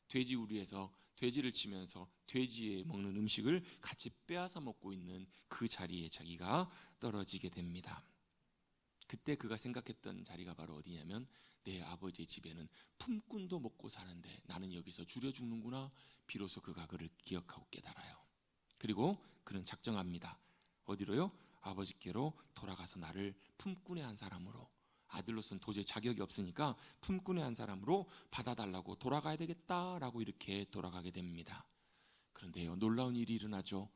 Speaker 1: 돼지 우리에서 돼지를 치면서 돼지에 먹는 음식을 같이 빼앗아 먹고 있는 그 자리에 자기가 떨어지게 됩니다. 그때 그가 생각했던 자리가 바로 어디냐면, 내 아버지의 집에는 품꾼도 먹고 사는데 나는 여기서 줄여 죽는구나. 비로소 그가 그를 기억하고 깨달아요. 그리고 그는 작정합니다. 어디로요? 아버지께로 돌아가서 나를 품꾼의 한 사람으로, 아들로서는 도저히 자격이 없으니까 품꾼의 한 사람으로 받아달라고 돌아가야 되겠다라고 이렇게 돌아가게 됩니다. 그런데요, 놀라운 일이 일어나죠.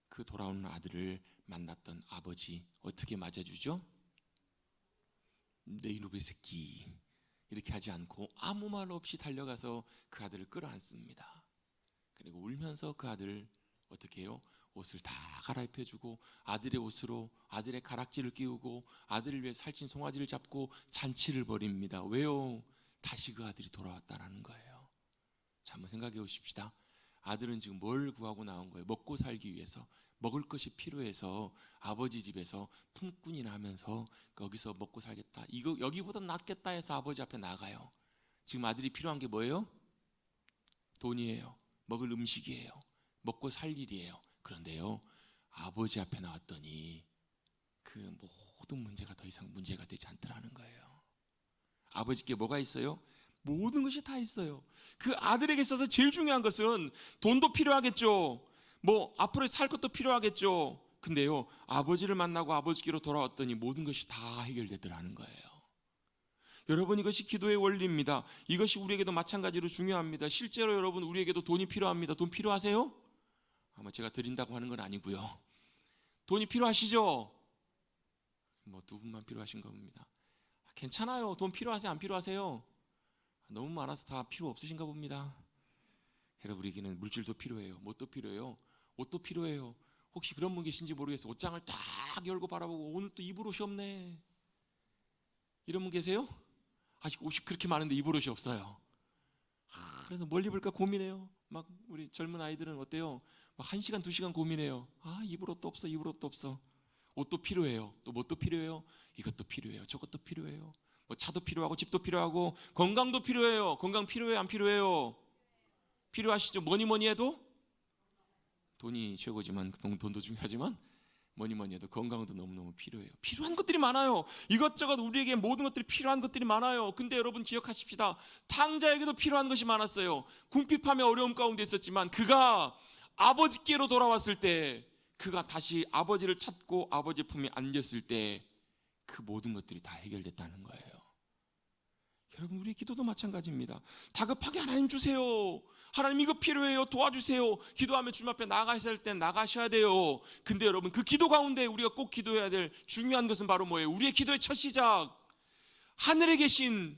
Speaker 1: 그 돌아오는 아들을 만났던 아버지 어떻게 맞아주죠? 내 이놈의 새끼 이렇게 하지 않고 아무 말 없이 달려가서 그 아들을 끌어안습니다. 그리고 울면서 그 아들을 어떻게 해요? 옷을 다 갈아입혀주고 아들의 옷으로 아들의 가락지를 끼우고 아들을 위해 살찐 송아지를 잡고 잔치를 벌입니다. 왜요? 다시 그 아들이 돌아왔다라는 거예요. 자, 한번 생각해 보십시다. 아들은 지금 뭘 구하고 나온 거예요? 먹고 살기 위해서, 먹을 것이 필요해서 아버지 집에서 품꾼이나 하면서 거기서 먹고 살겠다, 이거 여기보다 낫겠다 해서 아버지 앞에 나가요. 지금 아들이 필요한 게 뭐예요? 돈이에요. 먹을 음식이에요. 먹고 살 일이에요. 그런데요, 아버지 앞에 나왔더니 그 모든 문제가 더 이상 문제가 되지 않더라는 거예요. 아버지께 뭐가 있어요? 모든 것이 다 있어요. 그 아들에게 있어서 제일 중요한 것은 돈도 필요하겠죠. 뭐 앞으로 살 것도 필요하겠죠. 근데요, 아버지를 만나고 아버지께로 돌아왔더니 모든 것이 다 해결되더라는 거예요. 여러분, 이것이 기도의 원리입니다. 이것이 우리에게도 마찬가지로 중요합니다. 실제로 여러분, 우리에게도 돈이 필요합니다. 돈 필요하세요? 아마 제가 드린다고 하는 건 아니고요. 돈이 필요하시죠? 뭐 두 분만 필요하신가 봅니다. 괜찮아요. 돈 필요하세요? 안 필요하세요? 너무 많아서 다 필요 없으신가 봅니다. 여러분, 우리에게는 물질도 필요해요. 뭣도 필요해요? 옷도 필요해요. 혹시 그런 분 계신지 모르겠어요. 옷장을 딱 열고 바라보고 오늘 또 입을 옷이 없네, 이런 분 계세요? 아직 옷이 그렇게 많은데 입을 옷이 없어요. 그래서 뭘 입을까 고민해요. 막 우리 젊은 아이들은 어때요? 막 1시간 2시간 고민해요. 입을 옷도 없어, 입을 옷도 없어. 옷도 필요해요. 또 뭣도 필요해요? 이것도 필요해요. 저것도 필요해요. 뭐 차도 필요하고 집도 필요하고 건강도 필요해요. 건강 필요해요? 안 필요해요? 필요하시죠? 뭐니 해도 돈이 최고지만, 돈도 중요하지만 뭐니 해도 건강도 너무너무 필요해요. 필요한 것들이 많아요. 이것저것 우리에게 모든 것들이 필요한 것들이 많아요. 근데 여러분 기억하십시다. 탕자에게도 필요한 것이 많았어요. 궁핍함의 어려움 가운데 있었지만 그가 아버지께로 돌아왔을 때, 그가 다시 아버지를 찾고 아버지 품에 안겼을 때 그 모든 것들이 다 해결됐다는 거예요. 여러분, 우리 기도도 마찬가지입니다. 다급하게 하나님 주세요, 하나님 이거 필요해요, 도와주세요, 기도하면 주님 앞에 나가셔야 할 땐 나가셔야 돼요. 근데 여러분, 그 기도 가운데 우리가 꼭 기도해야 될 중요한 것은 바로 뭐예요? 우리의 기도의 첫 시작, 하늘에 계신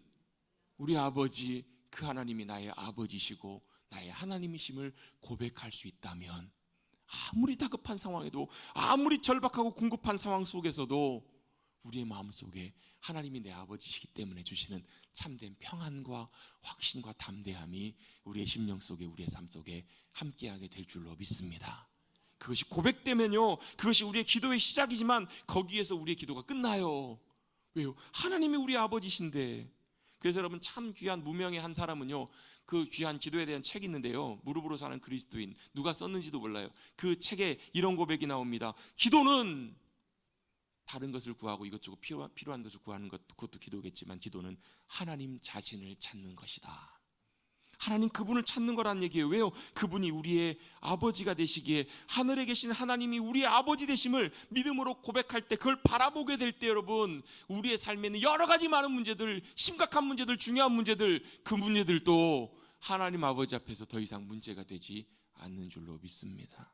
Speaker 1: 우리 아버지, 그 하나님이 나의 아버지시고 나의 하나님이심을 고백할 수 있다면, 아무리 다급한 상황에도, 아무리 절박하고 궁급한 상황 속에서도 우리의 마음속에 하나님이 내 아버지시기 때문에 주시는 참된 평안과 확신과 담대함이 우리의 심령 속에, 우리의 삶 속에 함께하게 될 줄로 믿습니다. 그것이 고백되면요, 그것이 우리의 기도의 시작이지만 거기에서 우리의 기도가 끝나요. 왜요? 하나님이 우리 아버지신데. 그래서 여러분, 참 귀한 무명의 한 사람은요, 그 귀한 기도에 대한 책이 있는데요, 무릎으로 사는 그리스도인, 누가 썼는지도 몰라요. 그 책에 이런 고백이 나옵니다. 기도는 다른 것을 구하고 이것저것 필요한 것을 구하는 것, 그것도 기도겠지만 기도는 하나님 자신을 찾는 것이다. 하나님 그분을 찾는 거란 얘기예요. 왜요? 그분이 우리의 아버지가 되시기에, 하늘에 계신 하나님이 우리의 아버지 되심을 믿음으로 고백할 때, 그걸 바라보게 될 때 여러분, 우리의 삶에는 여러 가지 많은 문제들, 심각한 문제들, 중요한 문제들, 그 문제들도 하나님 아버지 앞에서 더 이상 문제가 되지 않는 줄로 믿습니다.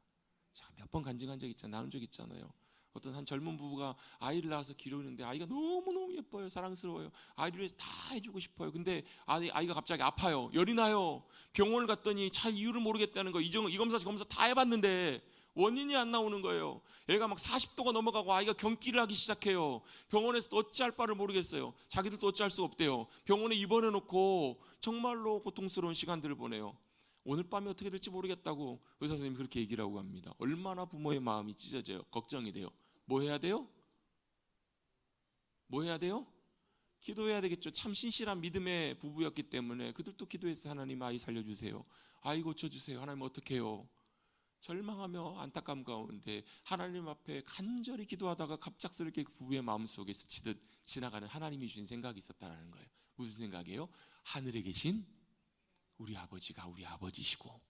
Speaker 1: 제가 몇 번 간증한 적 있잖아요. 나눈 적 있잖아요. 어떤 한 젊은 부부가 아이를 낳아서 기르는데 아이가 너무너무 예뻐요. 사랑스러워요. 아이를 위해서 다 해주고 싶어요. 근데 아이가 갑자기 아파요. 열이 나요. 병원을 갔더니 잘 이유를 모르겠다는 거. 이 검사 저 검사 다 해봤는데 원인이 안 나오는 거예요. 애가 막 40도가 넘어가고 아이가 경기를 하기 시작해요. 병원에서 어찌할 바를 모르겠어요. 자기들도 어찌할 수 없대요. 병원에 입원해 놓고 정말로 고통스러운 시간들을 보내요. 오늘 밤에 어떻게 될지 모르겠다고 의사 선생님이 그렇게 얘기를 하고 합니다. 얼마나 부모의 마음이 찢어져요. 걱정이 돼요. 뭐 해야 돼요? 뭐 해야 돼요? 기도해야 되겠죠. 참 신실한 믿음의 부부였기 때문에 그들도 기도해서 하나님 아이 살려주세요, 아이 고쳐주세요. 하나님 어떻게 해요? 절망하며 안타까움 가운데 하나님 앞에 간절히 기도하다가 갑작스럽게 그 부부의 마음속에 스치듯 지나가는 하나님이 주신 생각이 있었다는 거예요. 무슨 생각이에요? 하늘에 계신 우리 아버지가 우리 아버지시고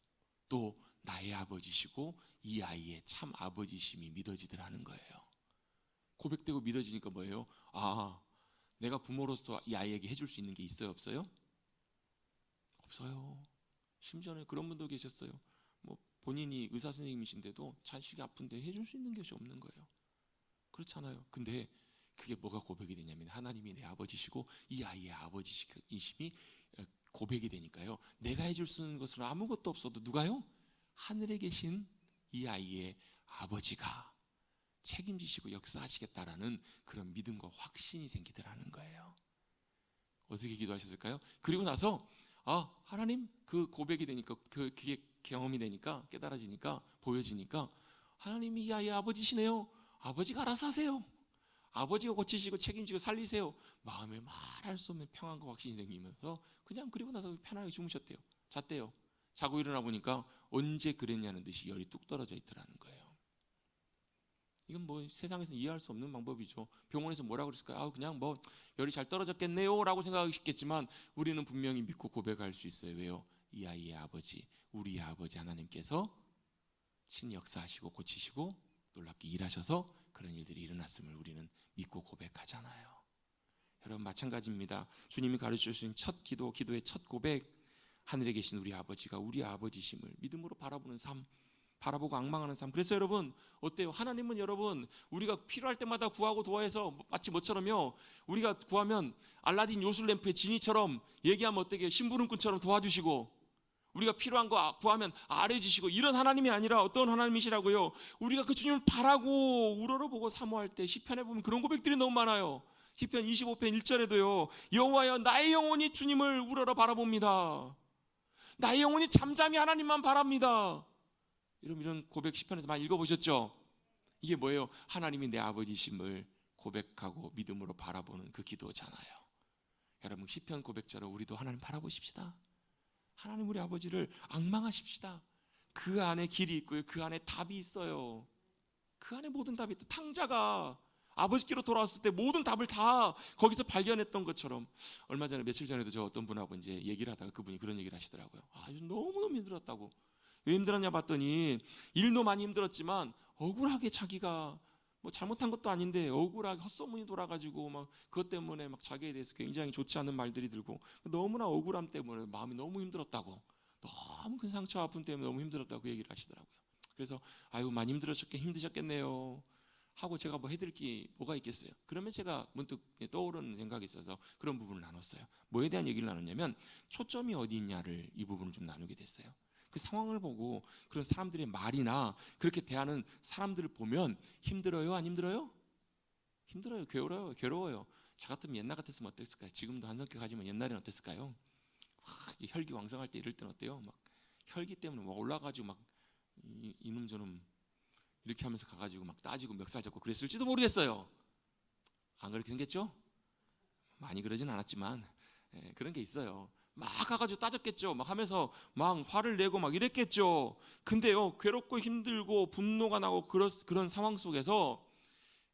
Speaker 1: 또 나의 아버지시고 이 아이의 참 아버지심이 믿어지더라는 거예요. 고백되고 믿어지니까 뭐예요? 내가 부모로서 이 아이에게 해줄 수 있는 게 있어요, 없어요? 없어요. 심지어는 그런 분도 계셨어요. 뭐 본인이 의사 선생님이신데도 자식이 아픈데 해줄 수 있는 것이 없는 거예요. 그렇잖아요. 근데 그게 뭐가 고백이 되냐면 하나님이 내 아버지시고 이 아이의 아버지심이 고백이 되니까요, 내가 해줄 수 있는 것은 아무것도 없어도 누가요? 하늘에 계신 이 아이의 아버지가 책임지시고 역사하시겠다라는 그런 믿음과 확신이 생기더라는 거예요. 어떻게 기도하셨을까요? 그리고 나서 하나님, 그 고백이 되니까, 그게 경험이 되니까, 깨달아지니까, 보여지니까 하나님이 이 아이의 아버지시네요. 아버지가 알아서 하세요. 아버지가 고치시고 책임지고 살리세요. 마음에 말할 수 없는 평안과 확신이 생기면서 그냥 그리고 나서 편안하게 주무셨대요. 잤대요. 자고 일어나 보니까 언제 그랬냐는 듯이 열이 뚝 떨어져 있더라는 거예요. 이건 뭐 세상에서 이해할 수 없는 방법이죠. 병원에서 뭐라고 그랬을까요? 그냥 뭐 열이 잘 떨어졌겠네요 라고 생각하시겠지만 우리는 분명히 믿고 고백할 수 있어요. 왜요? 이 아이의 아버지, 우리의 아버지 하나님께서 친히 역사하시고 고치시고 놀랍게 일하셔서 그런 일들이 일어났음을 우리는 믿고 고백하잖아요. 여러분, 마찬가지입니다. 주님이 가르쳐주신 첫 기도의 첫 고백, 하늘에 계신 우리 아버지가 우리 아버지심을 믿음으로 바라보는 삶, 바라보고 앙망하는 삶. 그래서 여러분 어때요? 하나님은 여러분 우리가 필요할 때마다 구하고 도와해서 마치 뭐처럼요, 우리가 구하면 알라딘 요술램프의 지니처럼 얘기하면 어떻게 심부름꾼처럼 도와주시고, 우리가 필요한 거 구하면 아뢰주시고, 이런 하나님이 아니라 어떤 하나님이시라고요? 우리가 그 주님을 바라고 우러러보고 사모할 때 시편에 보면 그런 고백들이 너무 많아요. 시편 25편 1절에도요, 여호와여 나의 영혼이 주님을 우러러 바라봅니다. 나의 영혼이 잠잠히 하나님만 바랍니다. 이런 고백 시편에서 많이 읽어보셨죠? 이게 뭐예요? 하나님이 내 아버지심을 고백하고 믿음으로 바라보는 그 기도잖아요. 여러분, 시편 고백자로 우리도 하나님 바라보십시다. 하나님 우리 아버지를 앙망하십시다. 그 안에 길이 있고요, 그 안에 답이 있어요. 그 안에 모든 답이 있다. 탕자가 아버지께로 돌아왔을 때 모든 답을 다 거기서 발견했던 것처럼, 얼마 전에 며칠 전에도 저 어떤 분하고 이제 얘기를 하다가 그분이 그런 얘기를 하시더라고요. 요즘 너무너무 힘들었다고. 왜 힘들었냐 봤더니 일도 많이 힘들었지만 억울하게 자기가 뭐 잘못한 것도 아닌데 억울하게 헛소문이 돌아가지고 막 그것 때문에 막 자기에 대해서 굉장히 좋지 않은 말들이 들고 너무나 억울함 때문에 마음이 너무 힘들었다고, 너무 큰 상처 아픔 때문에 너무 힘들었다고 그 얘기를 하시더라고요. 그래서 많이 힘드셨겠네요 하고 제가 뭐 해드릴 게 뭐가 있겠어요. 그러면 제가 문득 떠오르는 생각이 있어서 그런 부분을 나눴어요. 뭐에 대한 얘기를 나눴냐면 초점이 어디 있냐를, 이 부분을 좀 나누게 됐어요. 그 상황을 보고 그런 사람들의 말이나 그렇게 대하는 사람들을 보면 힘들어요? 안 힘들어요? 힘들어요. 괴로워요. 저 같으면 옛날 같았으면 어땠을까요? 지금도 한성격 가지면 옛날에는 어땠을까요? 혈기왕성할 때 이럴 때는 어때요? 막 혈기 때문에 막 올라가지고 막 이놈 저놈 이렇게 하면서 가가지고 막 따지고 멱살 잡고 그랬을지도 모르겠어요. 안 그렇게 생겼죠? 많이 그러진 않았지만 그런 게 있어요. 막 가가지고 따졌겠죠. 막 하면서 막 화를 내고 막 이랬겠죠. 근데요, 괴롭고 힘들고 분노가 나고 그런 상황 속에서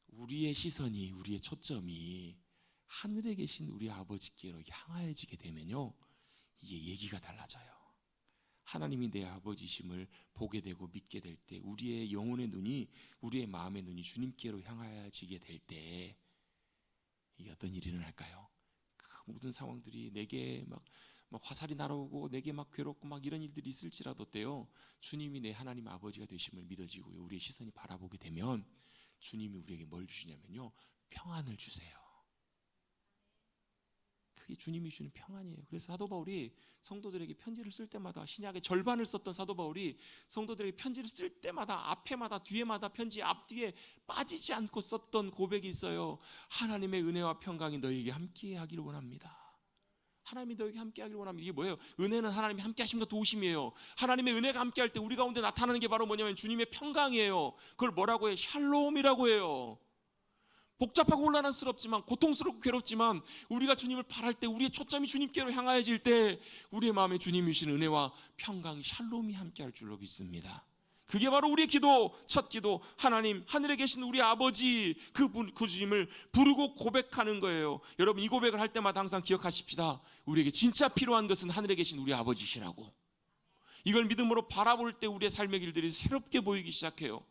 Speaker 1: 우리의 시선이, 우리의 초점이 하늘에 계신 우리 아버지께로 향하여지게 되면요, 이게 얘기가 달라져요. 하나님이 내 아버지심을 보게 되고 믿게 될 때, 우리의 영혼의 눈이, 우리의 마음의 눈이 주님께로 향하여지게 될 때 이게 어떤 일이 일어날까요? 그 모든 상황들이 내게 막 화살이 날아오고 내게 막 괴롭고 막 이런 일들이 있을지라도 어때요? 주님이 내 하나님 아버지가 되심을 믿어지고요, 우리의 시선이 바라보게 되면 주님이 우리에게 뭘 주시냐면요, 평안을 주세요. 그게 주님이 주는 평안이에요. 그래서 사도 바울이 성도들에게 편지를 쓸 때마다, 신약의 절반을 썼던 사도 바울이 성도들에게 편지를 쓸 때마다 앞에마다 뒤에마다 편지 앞뒤에 빠지지 않고 썼던 고백이 있어요. 하나님의 은혜와 평강이 너희에게 함께 하기를 원합니다. 하나님이 너에게 함께 하기를 원합니다. 이게 뭐예요? 은혜는 하나님이 함께 하심과 도우심이에요. 하나님의 은혜가 함께 할 때 우리 가운데 나타나는 게 바로 뭐냐면 주님의 평강이에요. 그걸 뭐라고 해요? 샬롬이라고 해요. 복잡하고 혼란스럽지만, 고통스럽고 괴롭지만 우리가 주님을 바랄 때, 우리의 초점이 주님께로 향하여질 때 우리의 마음에 주님이 주신 은혜와 평강, 샬롬이 함께 할 줄로 믿습니다. 그게 바로 우리의 기도, 첫 기도, 하나님, 하늘에 계신 우리 아버지, 그 주님을 부르고 고백하는 거예요. 여러분, 이 고백을 할 때마다 항상 기억하십시다. 우리에게 진짜 필요한 것은 하늘에 계신 우리 아버지시라고. 이걸 믿음으로 바라볼 때 우리의 삶의 길들이 새롭게 보이기 시작해요.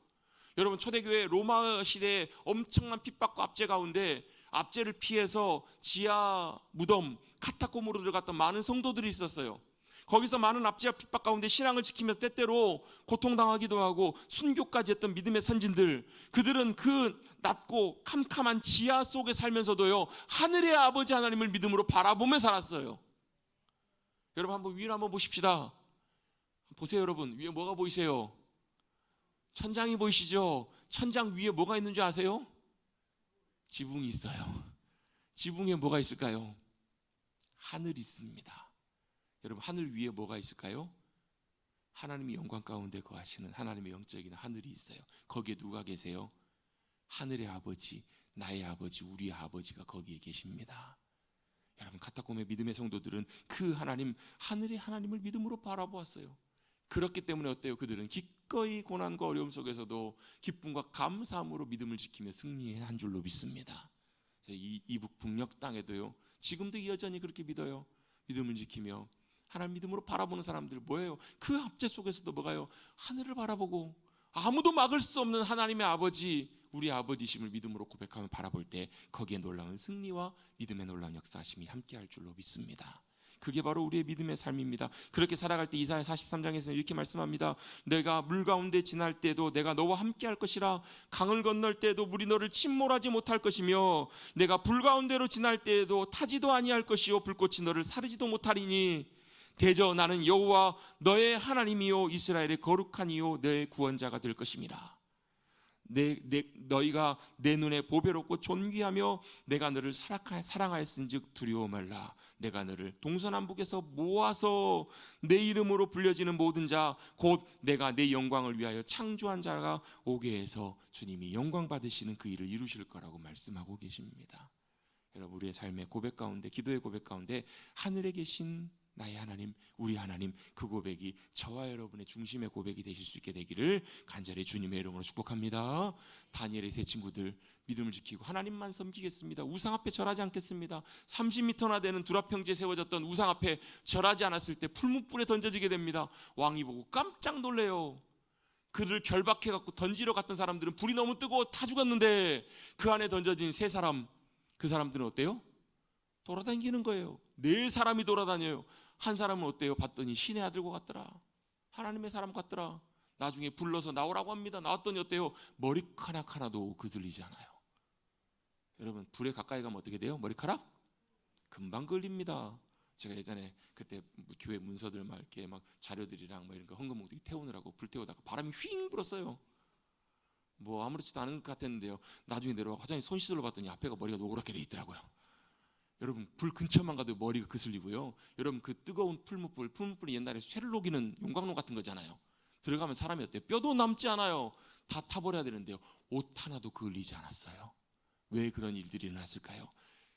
Speaker 1: 여러분, 초대교회 로마 시대에 엄청난 핍박과 압제 가운데 압제를 피해서 지하 무덤, 카타콤으로 들어갔던 많은 성도들이 있었어요. 거기서 많은 압제와 핍박 가운데 신앙을 지키면서 때때로 고통당하기도 하고 순교까지 했던 믿음의 선진들, 그들은 그 낮고 캄캄한 지하 속에 살면서도요, 하늘의 아버지 하나님을 믿음으로 바라보며 살았어요. 여러분, 한번 위를 한번 보십시다. 보세요. 여러분, 위에 뭐가 보이세요? 천장이 보이시죠? 천장 위에 뭐가 있는 줄 아세요? 지붕이 있어요. 지붕에 뭐가 있을까요? 하늘이 있습니다. 여러분, 하늘 위에 뭐가 있을까요? 하나님이 영광 가운데 거하시는 하나님의 영적인 하늘이 있어요. 거기에 누가 계세요? 하늘의 아버지, 나의 아버지, 우리의 아버지가 거기에 계십니다. 여러분, 카타콤의 믿음의 성도들은 그 하나님, 하늘의 하나님을 믿음으로 바라보았어요. 그렇기 때문에 어때요? 그들은 기꺼이 고난과 어려움 속에서도 기쁨과 감사함으로 믿음을 지키며 승리한 줄로 믿습니다. 이 이북 북녘 땅에도요, 지금도 여전히 그렇게 믿어요. 믿음을 지키며 하나님 믿음으로 바라보는 사람들 뭐예요? 그 압제 속에서도 뭐가요? 하늘을 바라보고 아무도 막을 수 없는 하나님의 아버지, 우리 아버지심을 믿음으로 고백하며 바라볼 때 거기에 놀라운 승리와 믿음의 놀라운 역사하심이 함께할 줄로 믿습니다. 그게 바로 우리의 믿음의 삶입니다. 그렇게 살아갈 때 이사야 43장에서는 이렇게 말씀합니다. 내가 물 가운데 지날 때도 내가 너와 함께 할 것이라. 강을 건널 때도 물이 너를 침몰하지 못할 것이며 내가 불 가운데로 지날 때에도 타지도 아니할 것이요 불꽃이 너를 사르지도 못하리니 대저 나는 여호와 너의 하나님이요 이스라엘의 거룩한 이요 너의 구원자가 될 것임이라. 너희가 내 눈에 보배롭고 존귀하며 내가 너를 사랑하였은즉 두려워 말라. 내가 너를 동서남북에서 모아서 내 이름으로 불려지는 모든 자 곧 내가 내 영광을 위하여 창조한 자가 오게 해서 주님이 영광 받으시는 그 일을 이루실 거라고 말씀하고 계십니다. 여러분, 우리의 삶의 고백 가운데, 기도의 고백 가운데 하늘에 계신 나의 하나님, 우리 하나님, 그 고백이 저와 여러분의 중심의 고백이 되실 수 있게 되기를 간절히 주님의 이름으로 축복합니다. 다니엘의 세 친구들 믿음을 지키고 하나님만 섬기겠습니다. 우상 앞에 절하지 않겠습니다. 30m나 되는 두라평지에 세워졌던 우상 앞에 절하지 않았을 때 풀무불에 던져지게 됩니다. 왕이 보고 깜짝 놀래요. 그를 결박해 갖고 던지러 갔던 사람들은 불이 너무 뜨거워 다 죽었는데 그 안에 던져진 세 사람, 그 사람들은 어때요? 돌아다니는 거예요. 네 사람이 돌아다녀요. 한 사람은 어때요? 봤더니 신의 아들과 같더라. 하나님의 사람 같더라. 나중에 불러서 나오라고 합니다. 나왔더니 어때요? 머리카락 하나도 그들리지 않아요. 여러분, 불에 가까이 가면 어떻게 돼요? 머리카락? 금방 걸립니다. 제가 예전에 그때 교회 문서들 막 이렇게 막 자료들이랑 막 이런 거 헌금목들이 태우느라고 불 태우다가 바람이 휙 불었어요. 뭐 아무렇지도 않은 것 같았는데요. 나중에 내려와 화장실 손 씻으러 봤더니 앞에가 머리가 노랗게 돼 있더라고요. 여러분, 불 근처만 가도 머리가 그슬리고요. 여러분, 그 뜨거운 풀무불이 옛날에 쇠를 녹이는 용광로 같은 거잖아요. 들어가면 사람이 어때요? 뼈도 남지 않아요. 다 타버려야 되는데요. 옷 하나도 그을리지 않았어요. 왜 그런 일들이 일어났을까요?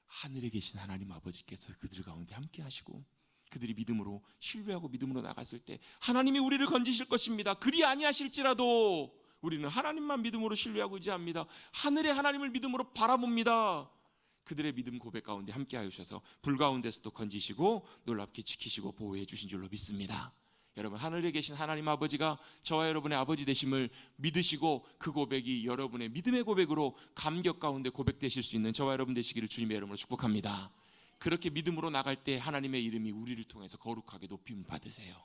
Speaker 1: 하늘에 계신 하나님 아버지께서 그들 가운데 함께 하시고 그들이 믿음으로 신뢰하고 믿음으로 나갔을 때 하나님이 우리를 건지실 것입니다. 그리 아니하실지라도 우리는 하나님만 믿음으로 신뢰하고 의지합니다. 하늘의 하나님을 믿음으로 바라봅니다. 그들의 믿음 고백 가운데 함께 하셔서 불 가운데서도 건지시고 놀랍게 지키시고 보호해 주신 줄로 믿습니다. 여러분, 하늘에 계신 하나님 아버지가 저와 여러분의 아버지 되심을 믿으시고 그 고백이 여러분의 믿음의 고백으로 감격 가운데 고백되실 수 있는 저와 여러분 되시기를 주님의 이름으로 축복합니다. 그렇게 믿음으로 나갈 때 하나님의 이름이 우리를 통해서 거룩하게 높임 받으세요.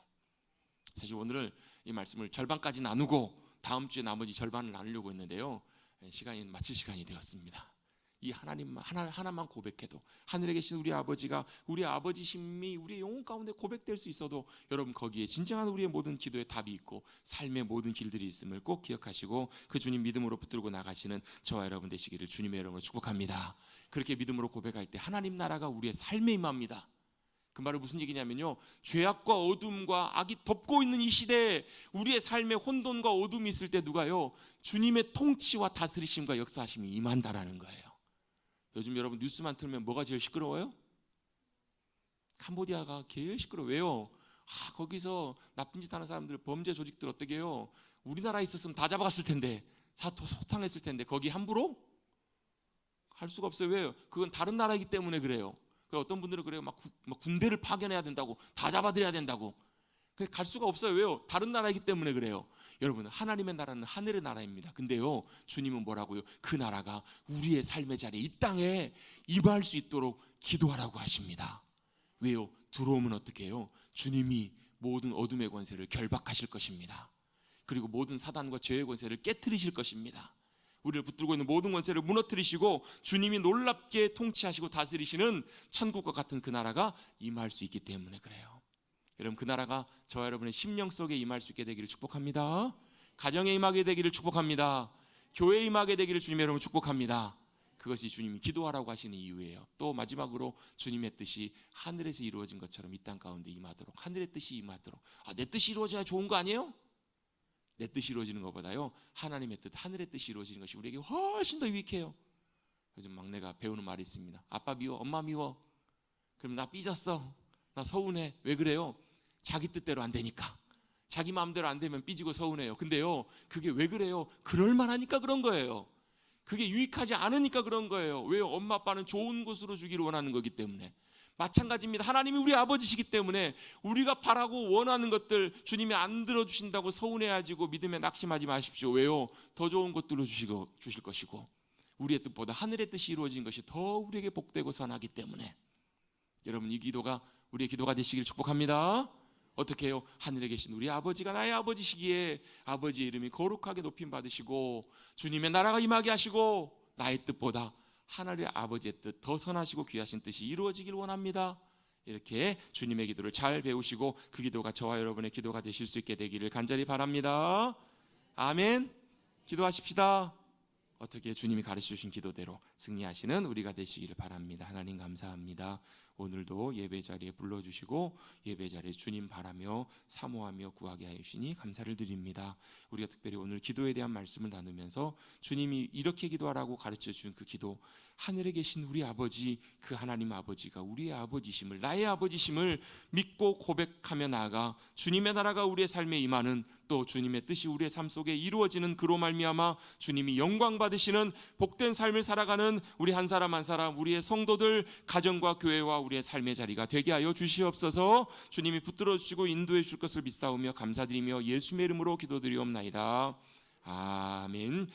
Speaker 1: 사실 오늘 이 말씀을 절반까지 나누고 다음 주에 나머지 절반을 나누려고 했는데요, 시간이 마칠 시간이 되었습니다. 이 하나님만 하나만 고백해도 하늘에 계신 우리 아버지가 우리 아버지심이 우리의 영혼 가운데 고백될 수 있어도 여러분, 거기에 진정한 우리의 모든 기도에 답이 있고 삶의 모든 길들이 있음을 꼭 기억하시고 그 주님 믿음으로 붙들고 나가시는 저와 여러분 되시기를 주님의 이름으로 축복합니다. 그렇게 믿음으로 고백할 때 하나님 나라가 우리의 삶에 임합니다. 그 말은 무슨 얘기냐면요, 죄악과 어둠과 악이 덮고 있는 이 시대에 우리의 삶에 혼돈과 어둠이 있을 때 누가요? 주님의 통치와 다스리심과 역사하심이 임한다라는 거예요. 요즘 여러분 뉴스만 틀면 뭐가 제일 시끄러워요? 캄보디아가 제일 시끄러워요. 왜요? 거기서 나쁜 짓 하는 사람들, 범죄 조직들 어떻게 해요? 우리나라에 있었으면 다 잡아갔을 텐데, 소탕했을 텐데 거기 함부로 할 수가 없어요. 왜요? 그건 다른 나라이기 때문에 그래요. 어떤 분들은 그래요. 막 군대를 파견해야 된다고, 다 잡아들여야 된다고. 갈 수가 없어요. 왜요? 다른 나라이기 때문에 그래요. 여러분, 하나님의 나라는 하늘의 나라입니다. 근데요, 주님은 뭐라고요? 그 나라가 우리의 삶의 자리에 이 땅에 임할 수 있도록 기도하라고 하십니다. 왜요? 들어오면 어떻게 해요? 주님이 모든 어둠의 권세를 결박하실 것입니다. 그리고 모든 사단과 죄의 권세를 깨트리실 것입니다. 우리를 붙들고 있는 모든 권세를 무너뜨리시고 주님이 놀랍게 통치하시고 다스리시는 천국과 같은 그 나라가 임할 수 있기 때문에 그래요. 여러분, 그 나라가 저와 여러분의 심령 속에 임할 수 있게 되기를 축복합니다. 가정에 임하게 되기를 축복합니다. 교회에 임하게 되기를 주님 여러분 축복합니다. 그것이 주님이 기도하라고 하시는 이유예요. 또 마지막으로 주님의 뜻이 하늘에서 이루어진 것처럼 이 땅 가운데 임하도록, 하늘의 뜻이 임하도록. 내 뜻이 이루어져야 좋은 거 아니에요? 내 뜻이 이루어지는 것보다요 하나님의 뜻, 하늘의 뜻이 이루어지는 것이 우리에게 훨씬 더 유익해요. 요즘 막내가 배우는 말이 있습니다. 아빠 미워, 엄마 미워. 그럼 나 삐졌어, 나 서운해. 왜 그래요? 자기 뜻대로 안 되니까. 자기 마음대로 안 되면 삐지고 서운해요. 근데요 그게 왜 그래요? 그럴만하니까 그런 거예요. 그게 유익하지 않으니까 그런 거예요. 왜요? 엄마 아빠는 좋은 곳으로 주기를 원하는 거기 때문에. 마찬가지입니다. 하나님이 우리 아버지시기 때문에 우리가 바라고 원하는 것들 주님이 안 들어주신다고 서운해하지고 믿음에 낙심하지 마십시오. 왜요? 더 좋은 것들로 주실 것이고 우리의 뜻보다 하늘의 뜻이 이루어진 것이 더 우리에게 복되고 선하기 때문에 여러분 이 기도가 우리의 기도가 되시길 축복합니다. 어떻게 해요? 하늘에 계신 우리 아버지가 나의 아버지시기에 아버지의 이름이 거룩하게 높임 받으시고 주님의 나라가 임하게 하시고 나의 뜻보다 하늘의 아버지의 뜻, 더 선하시고 귀하신 뜻이 이루어지길 원합니다. 이렇게 주님의 기도를 잘 배우시고 그 기도가 저와 여러분의 기도가 되실 수 있게 되기를 간절히 바랍니다. 아멘. 기도하십시다. 어떻게 주님이 가르쳐 주신 기도대로 승리하시는 우리가 되시기를 바랍니다. 하나님 감사합니다. 오늘도 예배 자리에 불러주시고 예배 자리에 주님 바라며 사모하며 구하게 하여 주시니 감사를 드립니다. 우리가 특별히 오늘 기도에 대한 말씀을 나누면서 주님이 이렇게 기도하라고 가르쳐 준 그 기도, 하늘에 계신 우리 아버지, 그 하나님 아버지가 우리의 아버지심을, 나의 아버지심을 믿고 고백하며 나아가 주님의 나라가 우리의 삶에 임하는, 또 주님의 뜻이 우리의 삶 속에 이루어지는 그로 말미암아 주님이 영광 받으시는 복된 삶을 살아가는 우리 한 사람 한 사람, 우리의 성도들, 가정과 교회와 우리의 삶의 자리가 되게 하여 주시옵소서. 주님이 붙들어 주시고 인도해 주실 것을 믿사오며 감사드리며 예수의 이름으로 기도드리옵나이다. 아멘.